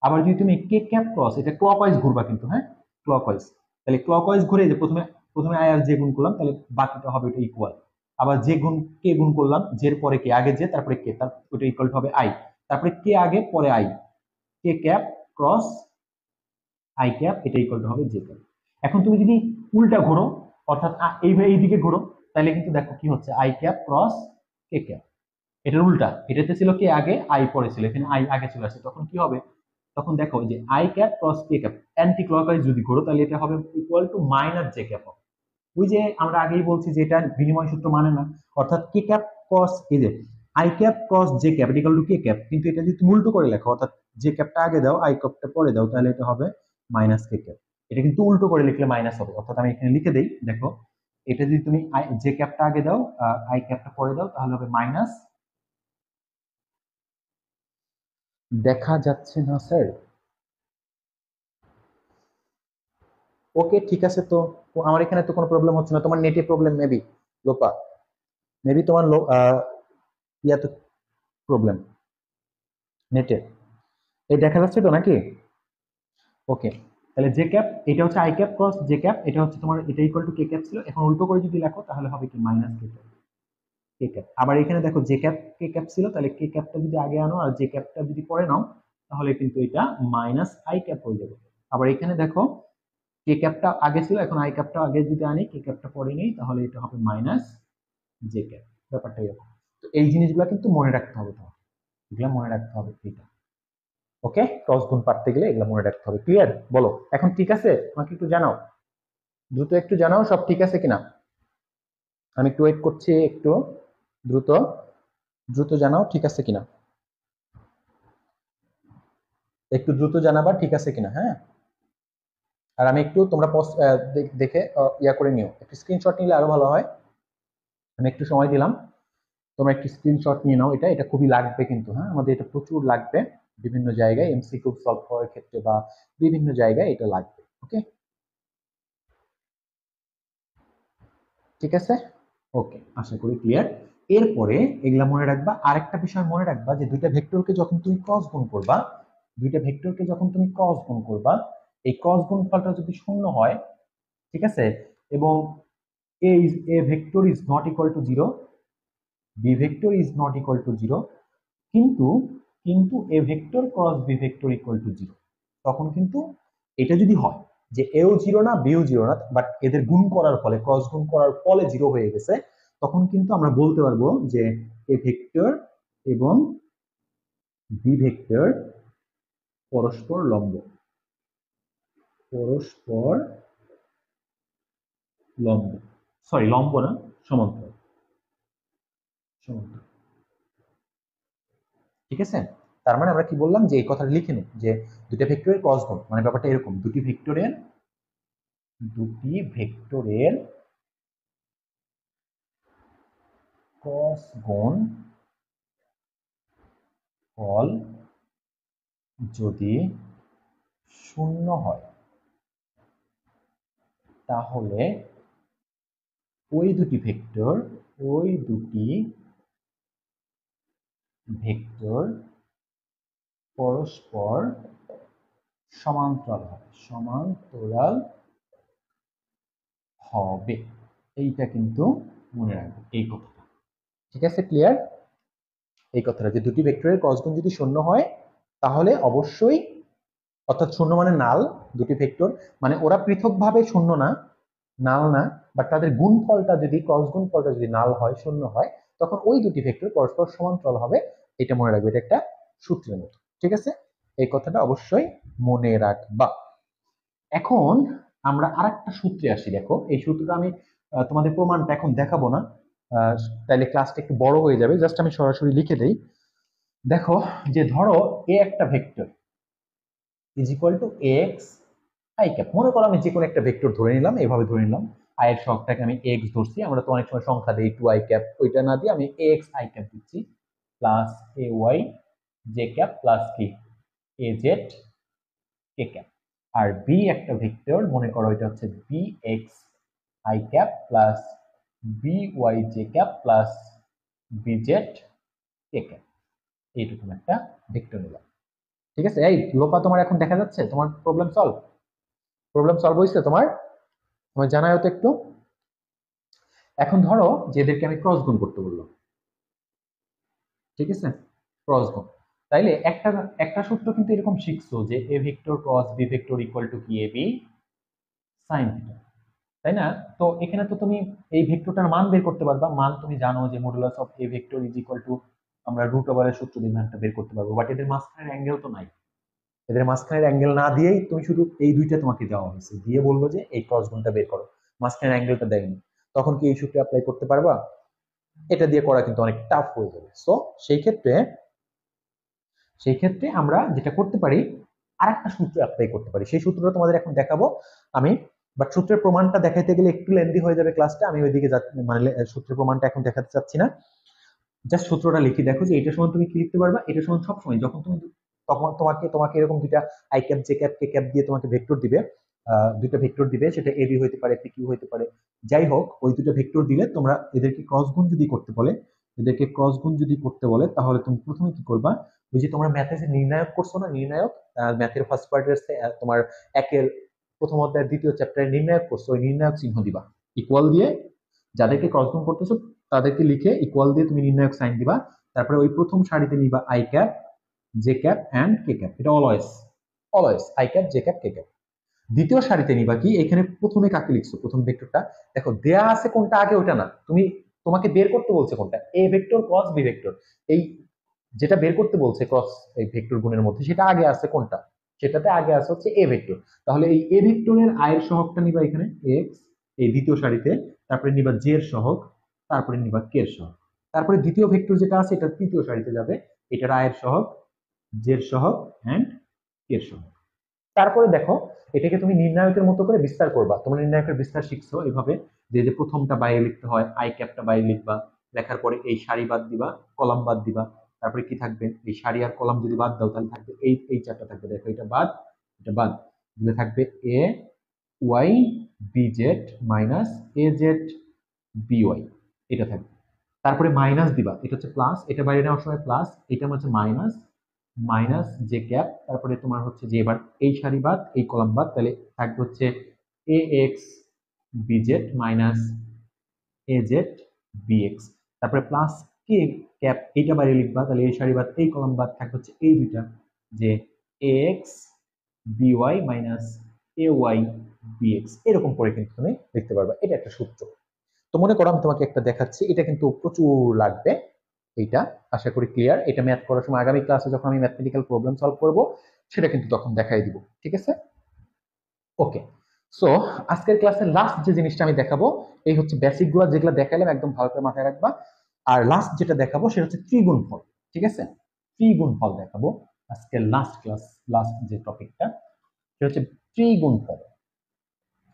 আবার যদি তুমি কে ক্যাপ ক্রস, এটা ক্লকওয়াইজ ঘুরবা কিন্তু, হ্যাঁ ক্লকওয়াইজ, তাহলে ক্লকওয়াইজ ঘুরে যে প্রথমে প্রথমে আই আর জে গুণ করলাম, তাহলে বাকিটা হবে এটা ইকুয়াল। আবার যে গুণ কে গুণ করলাম, জের পরে কে, আগে জে তারপরে কে, তার ওইটা ইকুয়াল হবে আই, তারপরে কে আগে পরে I, K cap cross I cap, এটা ইকুয়াল হবে জে ক্যাপ। এখন তুমি যদি উল্টা ঘোরো, অর্থাৎ এই দিকে ঘোরো, তাহলে কিন্তু দেখো কি হচ্ছে, I cap cross K cap, এটার উল্টা, এটাতে ছিল কে আগে আই পরে ছিল, এখানে আই আগে চলে আসছে, তখন কি হবে, তখন দেখো যে I cap cross K cap anti clockwise যদি ঘোরো, তাহলে এটা হবে equal to minus J cap. ওই যে আমরা আগেই বলছি যে এটা বিনিময় সূত্র মানে না, অর্থাৎ কে ক্যাপ ক্রস, এই যে I cap cross J cap equal to K cap, কিন্তু এটা যদি তুমি উল্টো করে লেখো, অর্থাৎ জে ক্যাপটা আগে দাও আই ক্যাপটা পরে দাও, তাহলে এটা হবে মাইনাস কে ক্যাপ। এটা কিন্তু উল্টো করে লিখলে মাইনাস হবে, অর্থাৎ আমি এখানে লিখে দেই, দেখো এটা যদি তুমি জে ক্যাপটা আগে দাও আই ক্যাপটা পরে দাও, তাহলে হবে মাইনাস, দেখা যাচ্ছে না স্যার? ওকে ঠিক আছে, তো আমার এখানে তো কোনো প্রবলেম হচ্ছে না, তোমার নেটে প্রবলেম মেবি, লোপা, মেবি তোমার ইয়াতে প্রবলেম নেটে, এই দেখা যাচ্ছে তো নাকি? ওকে, তাহলে জে ক্যাপ এটা হচ্ছে I cap cross J cap, এটা হচ্ছে তোমার, এটা ইকুয়াল টু কে ক্যাপ ছিল, এখন উল্টো করে যদি লেখো তাহলে হবে কি মাইনাস কে ক্যাপ, কে ক্যাপ। আবার এখানে দেখো জে ক্যাপ কে ক্যাপ ছিল, তাহলে কে ক্যাপটা যদি আগে আনো আর জে ক্যাপটা যদি পরে নাও, তাহলে কিন্তু এটা মাইনাস আই ক্যাপ হয়ে যাবে। আবার এখানে দেখো কে ক্যাপটা আগে ছিল, এখন আই ক্যাপটা আগে যদি আনি, কে ক্যাপটা পরে নেই, তাহলে এটা হবে মাইনাস জে ক্যাপ। ব্যাপারটা এরকম। তো এই জিনিসগুলো কিন্তু মনে রাখতে হবে, তোমার এগুলো মনে রাখতে হবে, এটা ওকে। ক্রস গুণ পারতে গেলে এগুলো মনে রাখতে হবে। ক্লিয়ার? বলো এখন ঠিক আছে, আমাকে একটু জানাও, দ্রুত একটু জানাও সব ঠিক আছে কিনা। আমি একটু ওয়েট করছি, একটু দ্রুত দ্রুত জানাও ঠিক আছে কিনা, একটু দ্রুত জানাবা ঠিক আছে কিনা, হ্যাঁ। আর আমি একটু তোমরা দেখে ইয়া করে নিও, একটু স্ক্রিনশট নিলে আরো ভালো হয়। আমি একটু সময় দিলাম, তোমরা একটু স্ক্রিনশট নিয়ে নাও, এটা এটা খুবই লাগবে কিন্তু, হ্যাঁ আমাদের এটা প্রচুর লাগবে, বিভিন্ন জায়গায় এমসিকিউ সলভ করার ক্ষেত্রে বা বিভিন্ন জায়গায় এটা লাগবে। ওকে ঠিক আছে, ওকে আশা করি ক্লিয়ার। এরপরে এগুলা মনে রাখবা, আরেকটা বিষয় মনে রাখবা, যে দুইটা ভেক্টরকে যখন তুমি ক্রস গুণ করবা, দুইটা ভেক্টরকে যখন তুমি ক্রস গুণ করবা, এই ক্রস গুণফলটা যদি শূন্য হয়, ঠিক আছে, এবং A vector is not equal to zero, B vector is not equal to zero, কিন্তু কিন্তু A vector cross B vector equal to zero, তখন কিন্তু এটা যদি হয় যে এও জিরো না বিও জিরো না, বাট এদের গুণ করার ফলে, ক্রস গুণ করার ফলে জিরো হয়ে গেছে, তখন কিন্তু আমরা বলতে পারবো যে এ ভেক্টর এবং বি ভেক্টর পরস্পর লম্ব, পরস্পর লম্ব, সরি লম্ব না, সমান্তরাল, সমান্তরাল, ঠিক আছে। তার মানে আমরা কি বললাম, যে এই কথাটা লিখে নিই, যে দুটো ভেক্টরের ক্রস গুণ, মানে ব্যাপারটা এরকম, দুটি ভেক্টরের ক্রস গুণ ফল যদি শূন্য হয়, তাহলে ওই দুটি ভেক্টর পরস্পর সমান্তরাল হবে। এইটা কিন্তু মনে রাখবে, এই কথাটা, ঠিক আছে ক্লিয়ার? এই কথাটা, যে দুটি ভেক্টরের ক্রস গুণ যদি শূন্য হয়, তাহলে অবশ্যই, অর্থাৎ শূন্য মানে নাল, দুটি ভেক্টর মানে ওরা পৃথকভাবে শূন্য না, নাল না, বাট তাদের গুণফলটা যদি, ক্রস গুণফলটা যদি নাল হয়, শূন্য হয়, তখন ওই দুটি ভেক্টর পরস্পর সমান্তরাল হবে। এটা মনে রাখবে, এটা একটা সূত্রের মতো, ঠিক আছে। এই কথাটা অবশ্যই মনে রাখবা। এখন আমরা আরেকটা সূত্রে আসি, দেখো এই সূত্রটা আমি তোমাদের প্রমাণটা এখন দেখাবো না, তাইলে ক্লাসটা একটু বড় হয়ে যাবে, জাস্ট আমি সরাসরি লিখে দেই। দেখো যে ধরো এ একটা vector is equal two x I cap, মনে করো আমি যে কোনো একটা ভেক্টর ধরে নিলাম, এইভাবে ধরে নিলাম, আই এর সহগটাকে আমি এক্স ধরছি, আমরা তো অনেক সময় সংখ্যা দিই 2i ক্যাপ, ওইটা না দিয়ে আমি এক্স আই ক্যাপ দিচ্ছি plus A Y J cap plus কি এ জেড কে ক্যাপ। আর বি একটা ভেক্টর, মনে করো এটা হচ্ছে B X I cap plus B Y J cap plus B Z K cap, এইরকম একটা ভেক্টর নিলাম। ঠিক আছে, এই লোপা তোমার এখন দেখা যাচ্ছে, তোমার প্রবলেম সলভ হয়েছে তোমার? তোমার জানাও তো একটু। এখন ধরো যে এদেরকে আমি ক্রস গুণ করতে বললাম, ঠিক আছে, ক্রস গুণ। তাইলে একটা একটা সূত্র কিন্তু এরকম শিখছো যে A vector cross B vector equal to কি এ বি সাইন থিটা, তাই না? তো এখানে তো তুমি এই ভেক্টরটার মান বের করতে পারবা। মান তুমি জানো যে modulus of A vector is equal two, আমরা রুট ওভারের সূত্র দিয়ে মানটা বের করতে পারবো। বাট এদের মাঝখানের অ্যাঙ্গেল তো নাই, এদের মাঝখানের অ্যাঙ্গেল না দিয়েই তুমি শুধু এই দুইটা তোমাকে দেওয়া হয়েছে, দিয়ে বললো যে এই ক্রস গুণটা বের করো, মাঝখানের অ্যাঙ্গেলটা দেয়নি। তখন কি এই সূত্র অ্যাপ্লাই করতে পারবা? এটা দিয়ে করা কিন্তু অনেক টাফ হয়ে যাবে। সো সেই ক্ষেত্রে আমরা যেটা করতে পারি, আরেকটা সূত্র অ্যাপ্লাই করতে পারি। সেই সূত্রটা তোমাদের এখন দেখাবো আমি, বাট সূত্রের প্রমাণটা দেখাইতে গেলে একটু লেন্দি হয়ে যাবে ক্লাসটা, আমি ওইদিকে মানে সূত্রের প্রমাণটা এখন দেখাতে চাচ্ছি না। জাস্ট সূত্রটা লিখে দেখো যে এটা সমান তুমি কি লিখতে পারবা। এটা সমান সবসময় যখন তুমি, তখন তোমাকে এরকম দুইটা I cap J cap K cap দিয়ে তোমাকে ভেক্টর দিবে, দুইটা ভেক্টর দিবে, সেটা এবি হইতে পারে পি কিউ হইতে পারে, যাই হোক ওই দুটো ভেক্টর দিলে তোমরা এদেরকে ক্রস গুণ যদি করতে বলে, তাহলে তুমি প্রথমে কি করবা, ওই যে তোমরা ম্যাথে যে নির্ণায়ক করছো না, নির্ণায়ক, ম্যাথের ফার্স্ট পার্টের তোমার একের প্রথম অধ্যায়ের দ্বিতীয় চ্যাপ্টারে নির্ণায়ক করছো, ওই নির্ণায়ক চিহ্ন দিবা, ইকুয়াল দিয়ে যাদেরকে ক্রস গুণ করতেছো তাদেরকে লিখে ইকুয়াল দিয়ে তুমি নির্ণায়ক সাইন দিবা। তারপরে ওই প্রথম সারিতে নিবা I cap J cap and K cap, এটা always always I cap J cap K cap. দ্বিতীয় সারিতে নিবা কি, এখানে প্রথমে কাকে লিখছো, প্রথম ভেক্টরটা দেখো দেয়া আছে কোনটা আগে ওটা না, তোমাকে বের করতে বলছে কোনটা, A vector cross B vector, এই যেটা বের করতে বলছে ক্রস এই ভেক্টর গুণের মধ্যে সেটা আগে আছে কোনটা, সেটাতে আগে আছে হচ্ছে এ ভেক্টর। তাহলে এই এ ভেক্টরের আয়ের সহগটা নিবা এখানে এক্স এই দ্বিতীয় সারিতে, তারপরে নিবা জে এর সহগ, তারপরে নিবা কে এর সহগ, তারপরে দ্বিতীয় ভেক্টর যেটা আছে এটা তৃতীয় সারিতে যাবে, এটার আয়ের সহগ জে এর সহগ এন্ড কে এর সহগ। তারপরে দেখো এটাকে তুমি নির্ণায়কের মতো করে বিস্তার করবা, তোমরা নির্ণায়কের বিস্তার শিখছো এইভাবে যে প্রথমটা বাইরে লিখতে হয়, আই ক্যাপটা বাইরে লিখবা, লেখার পরে এই সারি বাদ দিবা, কলাম বাদ দিবা, তারপরে কি থাকবে, এই সারি আর কলাম যদি বাদ দাও তাহলে থাকবে এই এই চারটা থাকবে, দেখো এটা বাদ, এটা বাদ দিলে থাকবে A Y B Z minus A Z B Y, এটা থাকবে। তারপরে মাইনাস দিবা, এটা হচ্ছে প্লাস, এটা বাইরে নেওয়ার সময় প্লাস, এটা হচ্ছে মাইনাস, মাইনাস জে ক্যাপ, তারপরে তোমার হচ্ছে যে এবার এই সারি বাদ এই কলাম বাদ, তাহলে থাকবে হচ্ছে A X B Z minus A Z B X, তারপরে প্লাস কে ক্যাপ, এইটা বাইরে লিখবা, তাহলে এই সারি বাদ এই কলাম বাদ থাকবে হচ্ছে এই দুইটা, যে এ এক্স বি ওয়াই মাইনাস এ ওয়াই বি এক্স, এরকম করে কিন্তু তুমি লিখতে পারবা। এটা একটা সূত্র। তো মনে করো আমি তোমাকে একটা দেখাচ্ছি, এটা কিন্তু প্রচুর লাগবে, এইটা আশা করি ক্লিয়ার। এটা ম্যাথ করার সময় আগামী ক্লাসে যখন আমি ম্যাথমেটিক্যাল প্রবলেম সলভ করব সেটা কিন্তু তখন দেখাই দিব, ঠিক আছে? ওকে, সো আজকের ক্লাসের লাস্ট যে জিনিসটা আমি দেখাবো, এই হচ্ছে বেসিক গুলো যেগুলো দেখাইলাম একদম ভালো করে মাথায় রাখবা। আর লাস্ট যেটা দেখাবো সেটা হচ্ছে ত্রিগুণফল, ঠিক আছে? ত্রিগুণফল দেখাবো আজকের লাস্ট ক্লাস, লাস্ট যে টপিকটা সেটা হচ্ছে ত্রিগুণফল।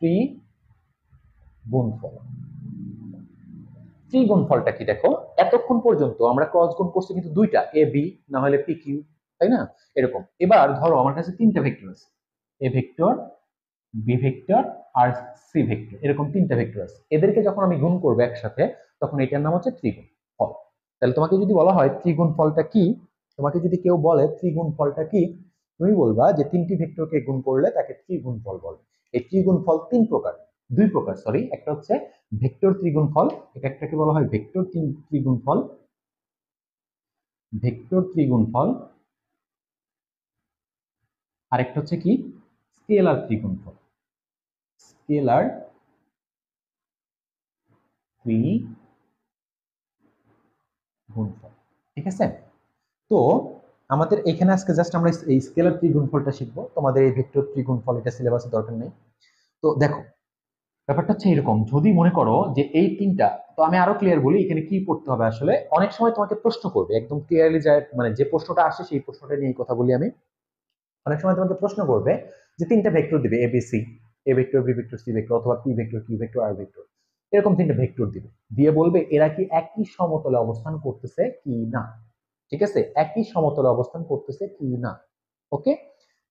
ত্রিগুণফল ত্রিগুণফলটা কি দেখো, এতক্ষণ পর্যন্ত আমরা ক্রস গুণ করছি কিন্তু দুইটা, এ বি না হলে পি কিউ, তাই না? এরকম। এবার ধরো আমার কাছে তিনটা ভেক্টর আছে, এ ভেক্টর বি ভেক্টর আর সি ভেক্টর, এরকম তিনটা ভেক্টর আছে। এদেরকে যখন আমি গুণ করবো একসাথে তখন এটার নাম হচ্ছে ত্রিগুণফল। তাহলে তোমাকে যদি বলা হয় ত্রিগুণফলটা কি, তোমাকে যদি কেউ বলে ত্রিগুণফলটা কি, তুমি বলবা যে তিনটি ভেক্টরকে গুণ করলে তাকে ত্রিগুণফল বলে। এই ত্রিগুণফল দুই প্রকার সরি, একটা হচ্ছে ভেক্টর ত্রিগুণফল, একটাকে বলা হয় ত্রিগুণফল, আরেকটা হচ্ছে কি স্কেলার ত্রিগুণফল, স্কেলার ত্রিগুণফল, ঠিক আছে? তো আমাদের এখানে আজকে জাস্ট আমরা এই স্কেলার ত্রিগুণফলটা শিখবো, তোমাদের এই ভেক্টর ত্রিগুণফল এটা সিলেবাসে দরকার নেই। তো দেখো ব্যাপারটা হচ্ছে এরকম, যদি মনে করো যে এই তিনটা, তো আমি আরো ক্লিয়ার বলি এখানে কি পড়তে হবে আসলে। অনেক সময় তোমাকে প্রশ্ন করবে একদম ক্লিয়ারলি, যায় মানে যে প্রশ্নটা আসে সেই প্রশ্নটা নিয়ে কথা বলি আমি। অনেক সময় তোমাকে প্রশ্ন করবে যে তিনটা ভেক্টর দিবে ABC, A vector, B vector, C vector, অথবা P vector, Q vector, R vector, এরকম তিনটা ভেক্টর দিবে, দিয়ে বলবে এরা কি একই সমতলে অবস্থান করতেছে কি না। ঠিক আছে, একই সমতলে অবস্থান করতেছে কি না। ওকে,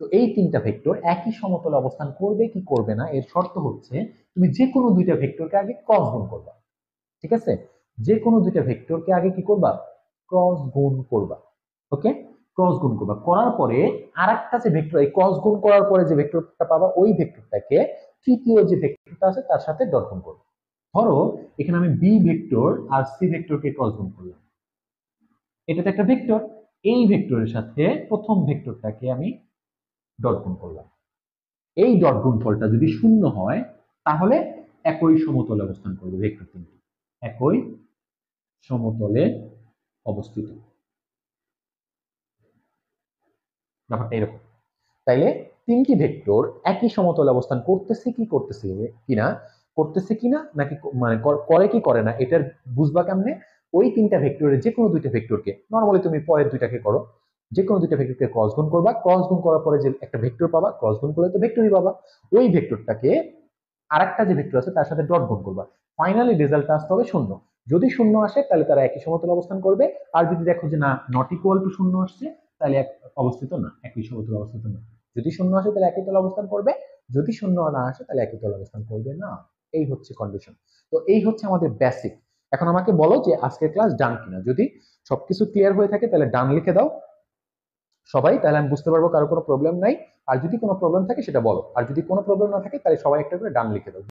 তো এই তিনটা ভেক্টর একই সমতলে অবস্থান করবে কি করবে না, এর শর্ত হচ্ছে তুমি যে কোনো দুইটা ভেক্টরকে আগে ক্রস গুণ করবা। ঠিক আছে, যে কোনো দুইটা ভেক্টরকে আগে কি করবা, ক্রস গুণ করবা। ওকে, ক্রস গুণ করবা, করার পরে আরেকটা যে ভেক্টর, এই ক্রস গুণ করার পরে যে ভেক্টরটা পাবা ওই ভেক্টরটাকে তৃতীয় যে ভেক্টরটা আছে তার সাথে ডট গুণ করবা। ধরো এখানে আমি বি ভেক্টর আর সি ভেক্টরকে ক্রস গুণ করলাম, এটা তো একটা ভেক্টর, এই ভেক্টরের সাথে প্রথম ভেক্টরটাকে আমি ডট গুণ করলাম। এই ডট গুণফলটা যদি শূন্য হয় তাহলে একই সমতলে অবস্থান করবে ভেক্টর তিনটি, একই সমতলে অবস্থিত। ব্যাপারটা এরকম। তাইলে তিনটি ভেক্টর একই সমতলে অবস্থান করতেছে কি করতেছে কিনা, করতেছে কিনা নাকি মানে করে কি করে না, এটার বুঝবা কেমনে, ওই তিনটা ভেক্টরের যে কোনো দুইটা ভেক্টরকে, নর্মালি তুমি পরের দুইটাকে করো, যে কোনো দুইটা ভেক্টরকে ক্রস গুণ করবা, ক্রস গুণ করার পরে যে একটা ভেক্টর পাবা, ক্রস গুণ করলে তো ভেক্টরই পাবা, ওই ভেক্টরটাকে আরেকটা যে ভেক্টর আছে তার সাথে ডট গুণ করবা, ফাইনালি রেজাল্টটা আসতে হবে শূন্য। যদি শূন্য আসে তাহলে তারা একই সমতলে অবস্থান করবে, আর যদি দেখো যে না নট ইকুয়াল টু শূন্য আসছে তাহলে অবস্থিত না, একই সমতলে অবস্থিত না। যদি শূন্য আসে তাহলে একই তলে অবস্থান করবে, যদি শূন্য না আসে তাহলে একই তলে অবস্থান করবে না। এই হচ্ছে কন্ডিশন। তো এই হচ্ছে আমাদের বেসিক। এখন আমাকে বলো যে আজকের ক্লাস ডান কিনা, যদি সবকিছু ক্লিয়ার হয়ে থাকে তাহলে ডান লিখে দাও সবাই, তাহলে আমি বুঝতে পারবো কারো কোনো প্রবলেম নাই। আর যদি কোনো প্রবলেম থাকে সেটা বলো, আর যদি কোনো প্রবলেম না থাকে তাহলে সবাই একটা করে ডান লিখে দাও।